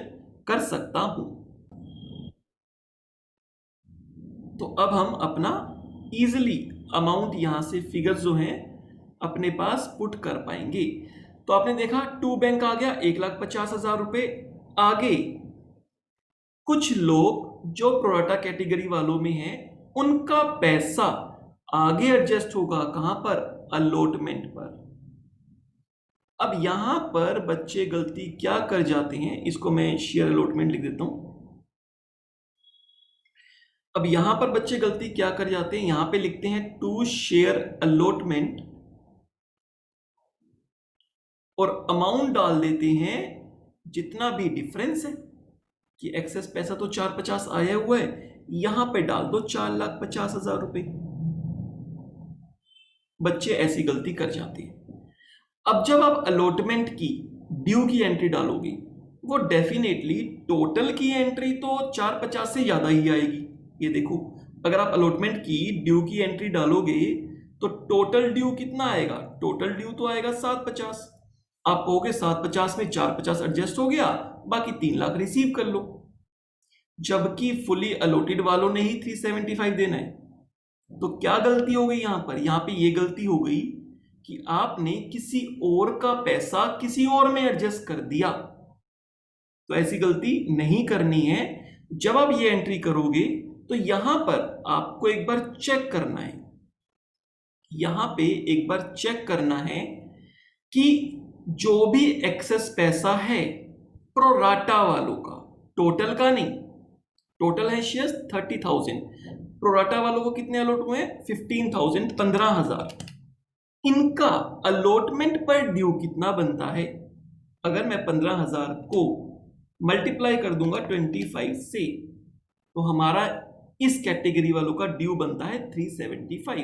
कर सकता हूं। तो अब हम अपना इजिली अमाउंट यहां से फिगर्स जो हैं अपने पास पुट कर पाएंगे। तो आपने देखा टू बैंक आ गया, 1,50,000 रुपए। आगे कुछ लोग जो प्रोराटा कैटेगरी वालों में हैं उनका पैसा आगे एडजस्ट होगा कहां पर? अलॉटमेंट पर। अब यहां पर बच्चे गलती क्या कर जाते हैं, इसको मैं शेयर अलॉटमेंट लिख देता हूं। अब यहां पर बच्चे गलती क्या कर जाते हैं, यहां पे लिखते हैं टू शेयर अलॉटमेंट और अमाउंट डाल देते हैं जितना भी डिफरेंस है कि एक्सेस पैसा तो 450 आया हुआ है, यहां पे डाल दो 4,50,000 रुपए। बच्चे ऐसी गलती कर जाते हैं। अब जब आप अलॉटमेंट की ड्यू की एंट्री डालोगे वो डेफिनेटली टोटल की एंट्री तो 450 से ज्यादा ही आएगी। ये देखो, अगर आप अलॉटमेंट की ड्यू की एंट्री डालोगे तो टोटल ड्यू कितना आएगा? टोटल ड्यू तो आएगा 750। आप कहोगे 750 में 450 एडजस्ट हो गया, बाकी 3 लाख रिसीव कर लो, जबकि फुली अलॉटेड वालों ने ही 375 देना है। तो क्या गलती हो गई यहां पर? यहां पे ये गलती हो गई कि आपने किसी और का पैसा किसी और में एडजस्ट कर दिया। तो ऐसी गलती नहीं करनी है। जब आप ये एंट्री करोगे तो यहां पर आपको एक बार चेक करना है, यहां पे एक बार चेक करना है कि जो भी एक्सेस पैसा है प्रोराटा वालों का, टोटल का नहीं, टोटल है शेयर्स 30,000, प्रोराटा वालों को कितने अलॉट हुए? 15,000, 15,000। इनका अलॉटमेंट पर ड्यू कितना बनता है? अगर मैं 15,000 को मल्टीप्लाई कर दूंगा 25 से, तो हमारा इस कैटेगरी वालों का ड्यू बनता है 375।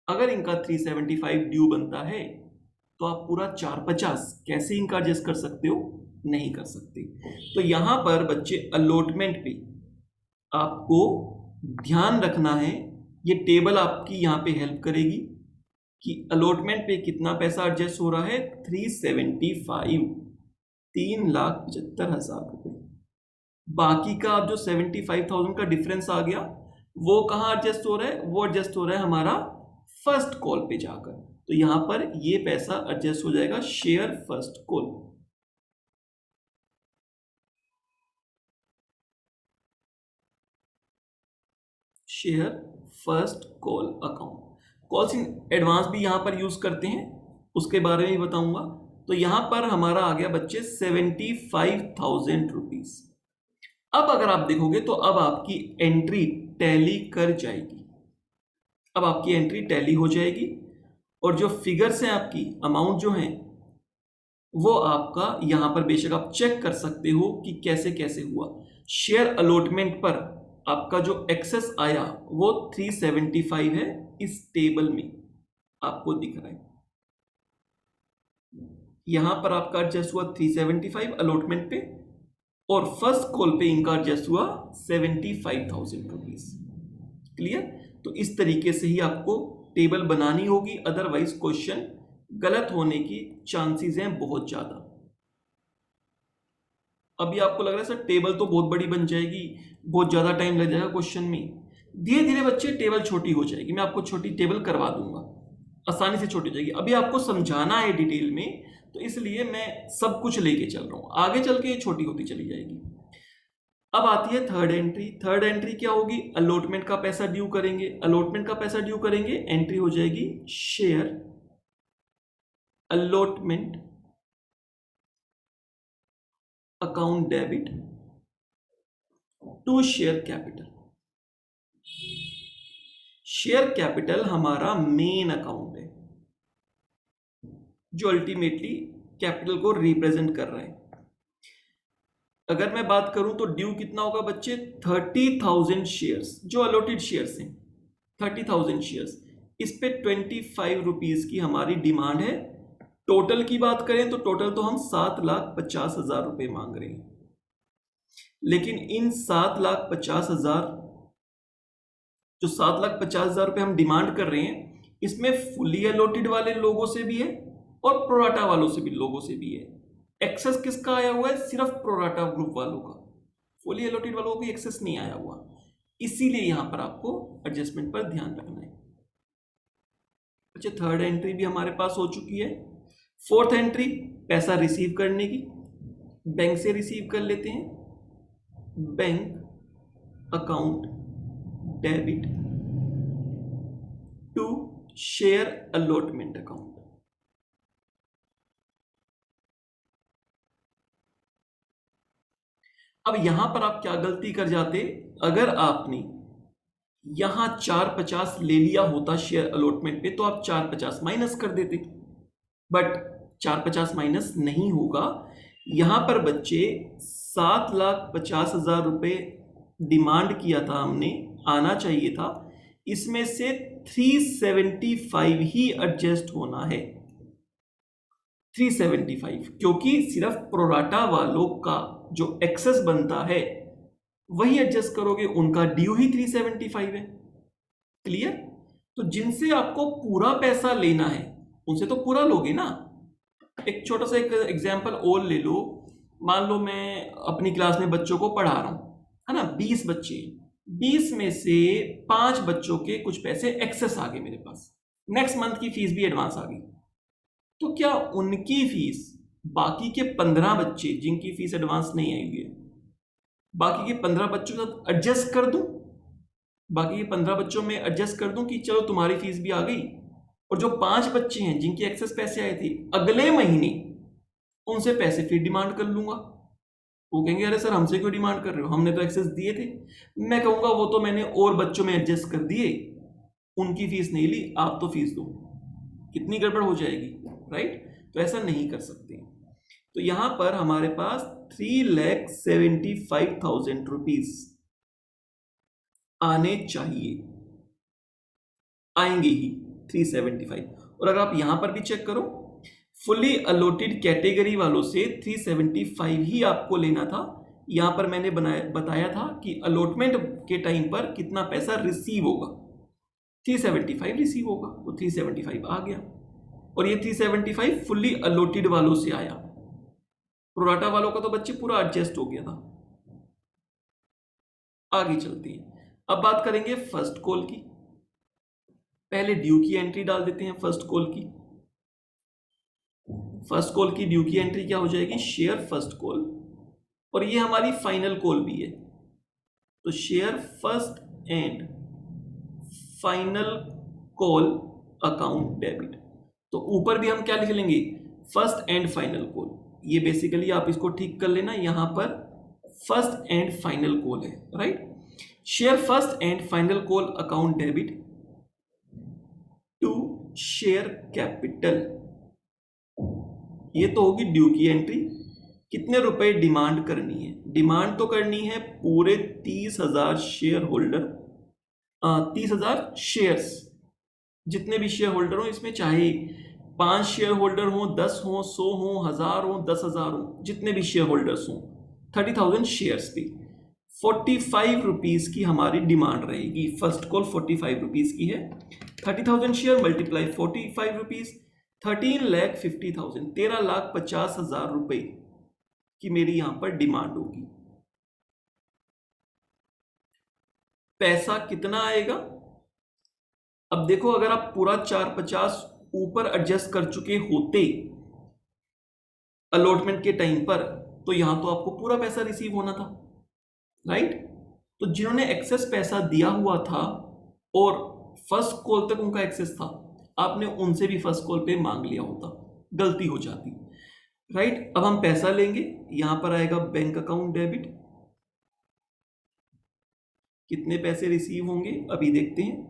अगर इनका 375 ड्यू बनता है तो आप पूरा 450 कैसे इनका एडजस्ट कर सकते हो? नहीं कर सकते। तो यहां पर बच्चे अलॉटमेंट पे आपको ध्यान रखना है, ये टेबल आपकी यहां पे हेल्प करेगी कि अलॉटमेंट पे कितना पैसा एडजस्ट हो रहा है? 375, 3,75,000 रुपए। बाकी का अब जो 75,000 का डिफरेंस आ गया वो कहां एडजस्ट हो रहा है? वो एडजस्ट हो रहा है हमारा फर्स्ट कॉल पे जाकर। तो यहां पर ये पैसा एडजस्ट हो जाएगा share first call. Share first call account. Calls in advance भी यहां पर यूज करते हैं, उसके बारे में भी बताऊंगा। तो यहां पर हमारा आ गया बच्चे 75,000 रुपीज। अब अगर आप देखोगे तो अब आपकी एंट्री टैली कर जाएगी, अब आपकी एंट्री टैली हो जाएगी और जो फिगर्स हैं आपकी, अमाउंट जो है वो आपका यहां पर बेशक आप चेक कर सकते हो कि कैसे कैसे हुआ। शेयर अलॉटमेंट पर आपका जो एक्सेस आया वो 375 है, इस टेबल में आपको दिख रहा है। यहां पर आपका एडजस्ट हुआ 375 अलॉटमेंट पे, और फर्स्ट कॉल पे इनका एडजस्ट हुआ 75,000 रुपीज। क्लियर? तो इस तरीके से ही आपको टेबल बनानी होगी, अदरवाइज क्वेश्चन गलत होने की चांसेस हैं बहुत ज्यादा। अभी आपको लग रहा है सर टेबल तो बहुत बड़ी बन जाएगी, बहुत ज्यादा टाइम लग जाएगा क्वेश्चन में। धीरे धीरे बच्चे टेबल छोटी हो जाएगी, मैं आपको छोटी टेबल करवा दूंगा, आसानी से छोटी हो जाएगी। अभी आपको समझाना है डिटेल में, तो इसलिए मैं सब कुछ लेके चल रहा हूं, आगे चल के ये छोटी होती चली जाएगी। अब आती है थर्ड एंट्री। थर्ड एंट्री क्या होगी? अलॉटमेंट का पैसा ड्यू करेंगे, अलॉटमेंट का पैसा ड्यू करेंगे, एंट्री हो जाएगी share allotment account debit to share capital. Share capital हमारा मेन अकाउंट है जो अल्टीमेटली कैपिटल को रिप्रेजेंट कर रहा है। अगर मैं बात करूं तो ड्यू कितना होगा बच्चे? 30,000 शेयर्स, जो अलॉटेड शेयर्स हैं 30,000 शेयर्स, इस पे 25 रुपीज की हमारी डिमांड है। टोटल की बात करें तो टोटल तो हम 7,50,000 रुपए मांग रहे हैं, लेकिन इन 7,50,000, जो 7,50,000 रुपए हम डिमांड कर रहे हैं, इसमें फुली अलॉटेड वाले लोगों से भी है और प्रोराटा वालों से भी, लोगों से भी है। एक्सेस किसका आया हुआ है? सिर्फ प्रोराटा ग्रुप वालों का, फुली अलॉटेड वालों को एक्सेस नहीं आया हुआ, इसीलिए यहां पर आपको एडजस्टमेंट पर ध्यान रखना है। अच्छा, थर्ड एंट्री भी हमारे पास हो चुकी है। फोर्थ एंट्री पैसा रिसीव करने की, बैंक से रिसीव कर लेते हैं, bank account debit to share allotment account. अब यहां पर आप क्या गलती कर जाते? अगर आपने यहां 450 ले लिया होता शेयर अलॉटमेंट पे तो आप 450 माइनस कर देते, बट 450 माइनस नहीं होगा। यहां पर बच्चे 7,50,000 रुपए डिमांड किया था हमने, आना चाहिए था, इसमें से 375 ही एडजस्ट होना है। 375, क्योंकि सिर्फ प्रोराटा वालों का जो एक्सेस बनता है वही एडजस्ट करोगे, उनका ड्यू ही 375 है। क्लियर? तो जिनसे आपको पूरा पैसा लेना है उनसे तो पूरा लोगे ना। एक छोटा सा एक एग्जांपल और ले लो। मान लो मैं अपनी क्लास में बच्चों को पढ़ा रहा हूं, है ना, 20 बच्चे, 20 में से 5 बच्चों के कुछ पैसे एक्सेस आ गए मेरे पास, नेक्स्ट मंथ की फीस भी एडवांस आ गई, तो क्या उनकी फीस बाकी के 15 बच्चे जिनकी फीस एडवांस नहीं आई हुई है, बाकी के 15 बच्चों के साथ एडजस्ट कर दूं? बाकी के 15 बच्चों में एडजस्ट कर दूं कि चलो तुम्हारी फीस भी आ गई, और जो 5 बच्चे हैं जिनके एक्सेस पैसे आए थे अगले महीने उनसे पैसे फिर डिमांड कर लूंगा। वो कहेंगे अरे सर हमसे क्यों डिमांड कर रहे हो, हमने तो एक्सेस दिए थे। मैं कहूंगा वो तो मैंने और बच्चों में एडजस्ट कर दिए, उनकी फीस नहीं ली, आप तो फीस दो। कितनी गड़बड़ हो जाएगी, राइट? तो ऐसा नहीं कर सकते। तो यहां पर हमारे पास 3,75,000 रुपीज आने चाहिए, आएंगे ही 375। और अगर आप यहां पर भी चेक करो, फुली अलॉटेड कैटेगरी वालों से 375 ही आपको लेना था। यहां पर मैंने बताया था कि अलॉटमेंट के टाइम पर कितना पैसा रिसीव होगा, 375 रिसीव होगा, तो 375 आ गया। और ये 375 फुली अलॉटेड वालों से आया, प्रोराटा वालों का तो बच्चे पूरा एडजस्ट हो गया था। आगे चलते हैं, अब बात करेंगे फर्स्ट कॉल की। पहले ड्यू की एंट्री डाल देते हैं फर्स्ट कॉल की। फर्स्ट कॉल की ड्यू की एंट्री क्या हो जाएगी, शेयर फर्स्ट कॉल, और ये हमारी फाइनल कॉल भी है, तो share first and final call account debit. तो ऊपर भी हम क्या लिख लेंगे, फर्स्ट एंड फाइनल कॉल। ये बेसिकली आप इसको ठीक कर लेना, यहां पर फर्स्ट एंड फाइनल कॉल है, right? Share first and final call account debit to share capital, ये तो होगी ड्यू की एंट्री। कितने रुपए डिमांड करनी है, डिमांड तो करनी है पूरे 30,000 शेयर होल्डर, 30,000 शेयर्स, जितने भी शेयर होल्डर हो इसमें, चाहे 5 शेयर होल्डर हो, 10 हो, 100 हो, 1000 हो, 10,000 हो, जितने भी शेयर होल्डर्स हो, 30,000 शेयर्स पे 45 रुपीज की हमारी डिमांड रहेगी। फर्स्ट कॉल 45 रुपीज की है, 30,000 शेयर मल्टीप्लाई 45 रुपीज, 13,50,000, 13,50,000 रुपए की मेरी यहां पर डिमांड होगी। पैसा कितना आएगा, अब देखो, अगर आप पूरा 450 ऊपर एडजस्ट कर चुके होते अलॉटमेंट के टाइम पर, तो यहां तो आपको पूरा पैसा रिसीव होना था, राइट? तो जिन्होंने एक्सेस पैसा दिया हुआ था और फर्स्ट कॉल तक उनका एक्सेस था, आपने उनसे भी फर्स्ट कॉल पे मांग लिया होता, गलती हो जाती, राइट? अब हम पैसा लेंगे, यहां पर आएगा बैंक अकाउंट डेबिट। कितने पैसे रिसीव होंगे अभी देखते हैं,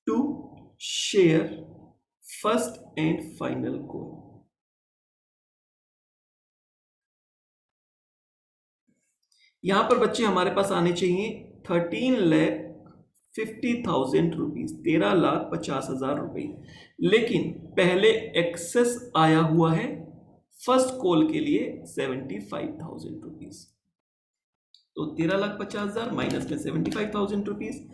to share first and final call. यहां पर बच्चे हमारे पास आने चाहिए 13,50,000 रुपीज, 13,50,000 रुपए, लेकिन पहले एक्सेस आया हुआ है फर्स्ट कॉल के लिए 75,000 रुपीज, तो 13,50,000 माइनस में 75,000 रुपीज,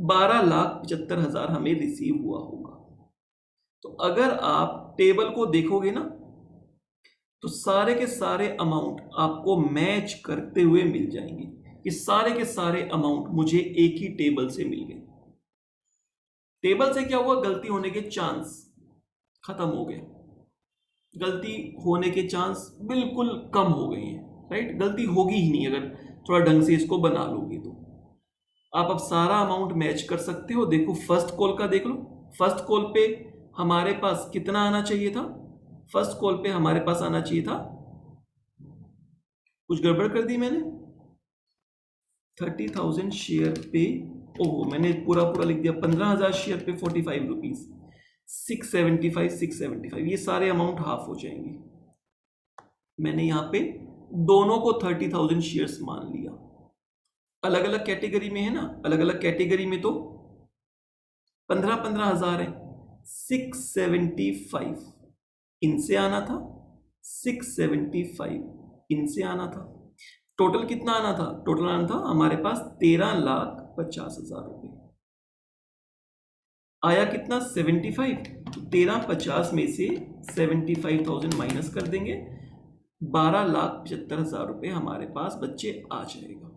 12,75,000 हमें रिसीव हुआ होगा। तो अगर आप टेबल को देखोगे ना, तो सारे के सारे अमाउंट आपको मैच करते हुए मिल जाएंगे। ये सारे के सारे अमाउंट मुझे एक ही टेबल से मिल गए। टेबल से क्या हुआ, गलती होने के चांस खत्म हो गए, गलती होने के चांस बिल्कुल कम हो गए हैं, राइट? गलती होगी ही नहीं अगर थोड़ा ढंग से इसको बना लोगे तो। आप अब सारा अमाउंट मैच कर सकते हो। देखो फर्स्ट कॉल का देख लो, फर्स्ट कॉल पे हमारे पास कितना आना चाहिए था, फर्स्ट कॉल पे हमारे पास आना चाहिए था, कुछ गड़बड़ कर दी मैंने, 30,000 शेयर पे, ओहो मैंने पूरा लिख दिया, 15,000 शेयर पे 45 रुपीज, 675, ये सारे अमाउंट हाफ हो जाएंगे। मैंने यहां पे दोनों को 30,000 शेयर्स मान लिया। अलग अलग कैटेगरी में है ना, अलग अलग कैटेगरी में तो 15,000 है, 675 इनसे आना था, 675 इनसे आना था। टोटल कितना आना था? टोटल आना था हमारे पास 13,50,000 रुपये। आया कितना? 75। 13,50 में से 75,000 माइनस कर देंगे, 12,75,000 रुपये हमारे पास बच्चे आ जाएगा।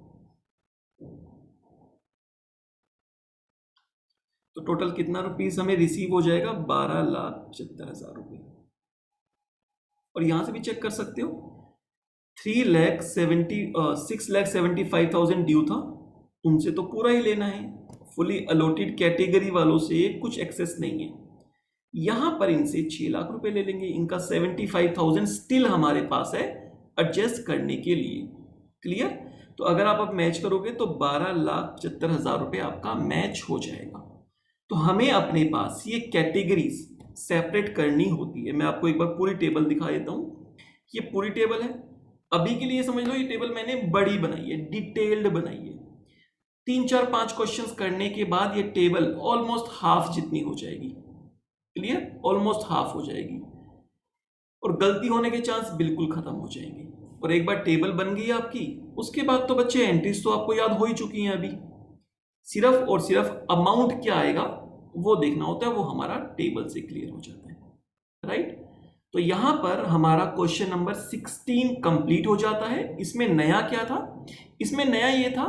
तो टोटल कितना रुपीस हमें रिसीव हो जाएगा? 12,75,000 रुपये। और यहां से भी चेक कर सकते हो, 6,75,000 ड्यू था, उनसे तो पूरा ही लेना है। फुली अलॉटेड कैटेगरी वालों से कुछ एक्सेस नहीं है। यहां पर इनसे 6 लाख रुपए ले लेंगे, इनका 75,000 स्टिल हमारे पास है एडजस्ट करने के लिए। क्लियर? तो अगर आप अब मैच करोगे तो 12,75,000 रुपये आपका मैच हो जाएगा। तो हमें अपने पास ये कैटेगरीज सेपरेट करनी होती है। मैं आपको एक बार पूरी टेबल दिखा देता हूं। ये पूरी टेबल है, अभी के लिए समझ लो ये टेबल मैंने बड़ी बनाई है, डिटेल्ड बनाई है। 3 4 5 क्वेश्चंस करने के बाद ये टेबल ऑलमोस्ट हाफ जितनी हो जाएगी। क्लियर? ऑलमोस्ट हाफ हो जाएगी और गलती होने के चांस बिल्कुल खत्म हो जाएंगे। और एक बार टेबल बन गई आपकी, उसके बाद तो बच्चे एंट्रीज तो आपको याद हो ही चुकी हैं। अभी सिर्फ और सिर्फ अमाउंट क्या आएगा वो देखना होता है, वो हमारा टेबल से क्लियर हो जाता है। राइट? तो यहां पर हमारा क्वेश्चन नंबर 16 कंप्लीट हो जाता है। इसमें नया क्या था? इसमें नया ये था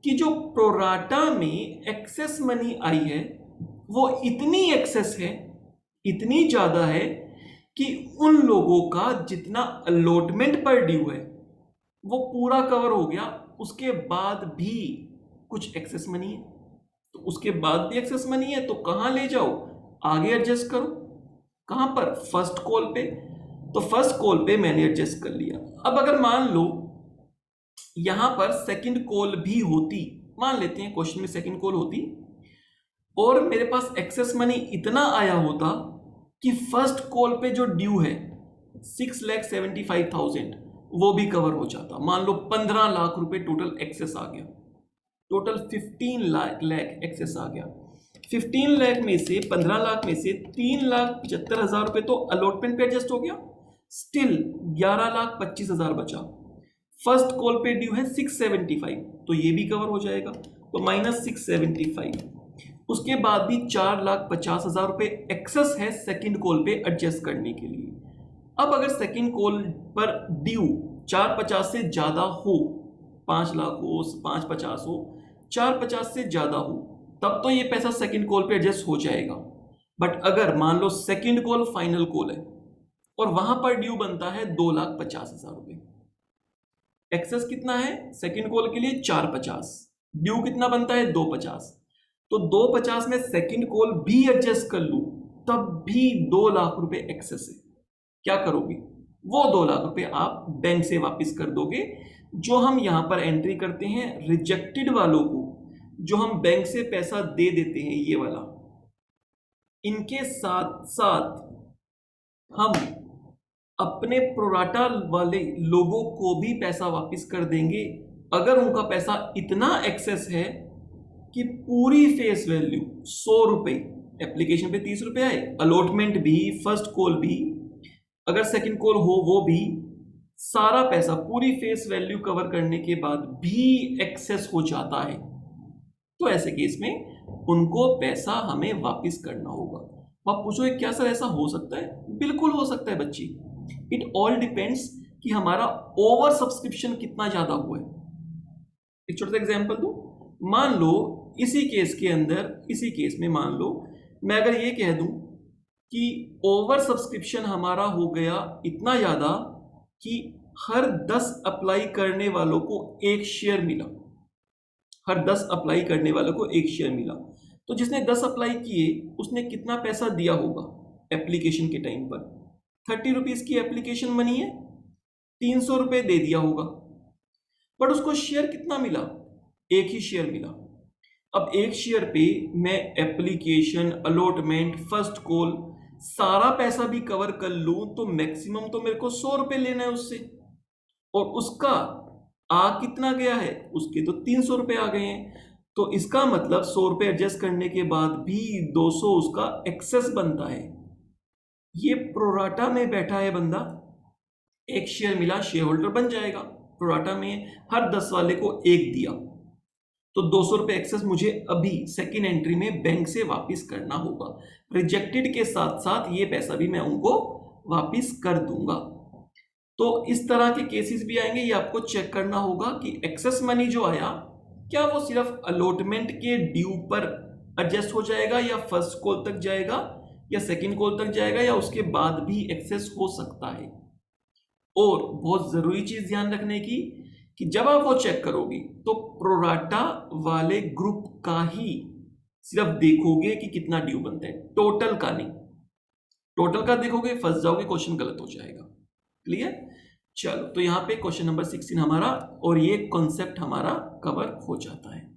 कि जो प्रोराटा में एक्सेस मनी आई है वो इतनी एक्सेस है, इतनी ज्यादा है कि उन लोगों का जितना अलॉटमेंट पर ड्यू है वो पूरा कवर हो गया, उसके बाद भी कुछ एक्सेस मनी है। तो उसके बाद भी एक्सेस मनी है तो कहां ले जाओ? आगे एडजस्ट करो। कहां पर? फर्स्ट कॉल पे। तो फर्स्ट कॉल पे मैंने एडजस्ट कर लिया। अब अगर मान लो यहां पर सेकंड कॉल भी होती, मान लेते हैं क्वेश्चन में सेकंड कॉल होती और मेरे पास एक्सेस मनी इतना आया होता कि फर्स्ट कॉल पे जो ड्यू है 6,75,000 वो भी कवर हो जाता। मान लो 15 लाख रुपए टोटल एक्सेस आ गया, टोटल 15 लाख एक्सेस आ गया। 15 लाख में से 15 लाख में से 3,75,000 रुपए तो अलॉटमेंट पे एडजस्ट हो गया, स्टिल 11,25,000 बचा। फर्स्ट कॉल पे ड्यू है 675 तो ये भी कवर हो जाएगा, तो -675। उसके बाद भी 4,50,000 रुपए एक्सेस है सेकंड कॉल पे एडजस्ट करने के लिए। अब अगर सेकंड कॉल पर ड्यू 450 से ज्यादा हो, 5 लाख हो, 550 हो, 450 से ज्यादा हो, तब तो ये पैसा सेकंड कॉल पे एडजस्ट हो जाएगा। बट अगर मान लो सेकंड कॉल फाइनल कॉल है और वहां पर ड्यू बनता है 2,50,000 रुपए, एक्सेस कितना है सेकंड कॉल के लिए? 450, ड्यू कितना बनता है? 250। तो 250 में सेकंड कॉल भी एडजस्ट कर लूं तब भी 2 लाख रुपए एक्सेस है। क्या करोगे? वो 2 लाख रुपए आप बैंक से वापस कर दोगे। जो हम यहां पर एंट्री करते हैं रिजेक्टेड वालों को, जो हम बैंक से पैसा दे देते हैं, ये वाला, इनके साथ साथ हम अपने प्रोराटा वाले लोगों को भी पैसा वापस कर देंगे अगर उनका पैसा इतना एक्सेस है कि पूरी फेस वैल्यू 100 रुपए, एप्लीकेशन पे 30 रुपए आए, अलॉटमेंट भी, फर्स्ट कॉल भी, अगर सेकंड कॉल हो वो भी, सारा पैसा पूरी फेस वैल्यू कवर करने के बाद भी एक्सेस हो जाता है, तो ऐसे केस में उनको पैसा हमें वापस करना होगा। आप पूछोगे क्या सर ऐसा हो सकता है? बिल्कुल हो सकता है बच्ची। इट ऑल डिपेंड्स कि हमारा ओवर सब्सक्रिप्शन कितना ज्यादा हुआ है। एक छोटा सा एग्जांपल दूं, मान लो इसी केस के अंदर, इसी केस में मान लो मैं अगर ये कह दूं कि ओवर सब्सक्रिप्शन हमारा हो गया इतना ज्यादा कि हर 10 अप्लाई करने वालों को एक शेयर मिला, हर 10 अप्लाई करने वालों को एक शेयर मिला, तो जिसने 10 अप्लाई किए उसने कितना पैसा दिया होगा एप्लीकेशन के टाइम पर? 30 रुपीज की एप्लीकेशन मनी है, 300 रुपए दे दिया होगा, बट उसको शेयर कितना मिला? एक ही शेयर मिला। अब एक शेयर पे मैं एप्लीकेशन, अलॉटमेंट, फर्स्ट कॉल, सारा पैसा भी कवर कर लूं तो मैक्सिमम तो मेरे को 100 रुपए लेना है उससे, और उसका आ कितना गया है? उसके तो 300 रुपए आ गए हैं। तो इसका मतलब 100 रुपए एडजस्ट करने के बाद भी 200 उसका एक्सेस बनता है। ये प्रोराटा में बैठा है बंदा, एक शेयर मिला, शेयर होल्डर बन जाएगा। प्रोराटा में हर 10 वाले को एक दिया, तो 200 रुपए एक्सेस मुझे अभी सेकेंड एंट्री में बैंक से वापस करना होगा। रिजेक्टेड के साथ साथ ये पैसा भी मैं उनको वापस कर दूंगा। तो इस तरह के केसेस भी आएंगे, ये आपको चेक करना होगा कि एक्सेस मनी जो आया क्या वो सिर्फ अलॉटमेंट के ड्यू पर एडजस्ट हो जाएगा, या फर्स्ट कॉल तक जाएगा, या सेकंड कॉल तक जाएगा, या उसके बाद भी एक्सेस हो सकता है। और बहुत जरूरी चीज ध्यान रखने की कि जब आप वो चेक करोगे तो प्रोराटा वाले ग्रुप का ही सिर्फ देखोगे कि कितना ड्यू बनता है, टोटल का नहीं। टोटल का देखोगे फंस जाओगे, क्वेश्चन गलत हो जाएगा। क्लियर? चलो, तो यहां पे क्वेश्चन नंबर 16 हमारा और ये कॉन्सेप्ट हमारा कवर हो जाता है।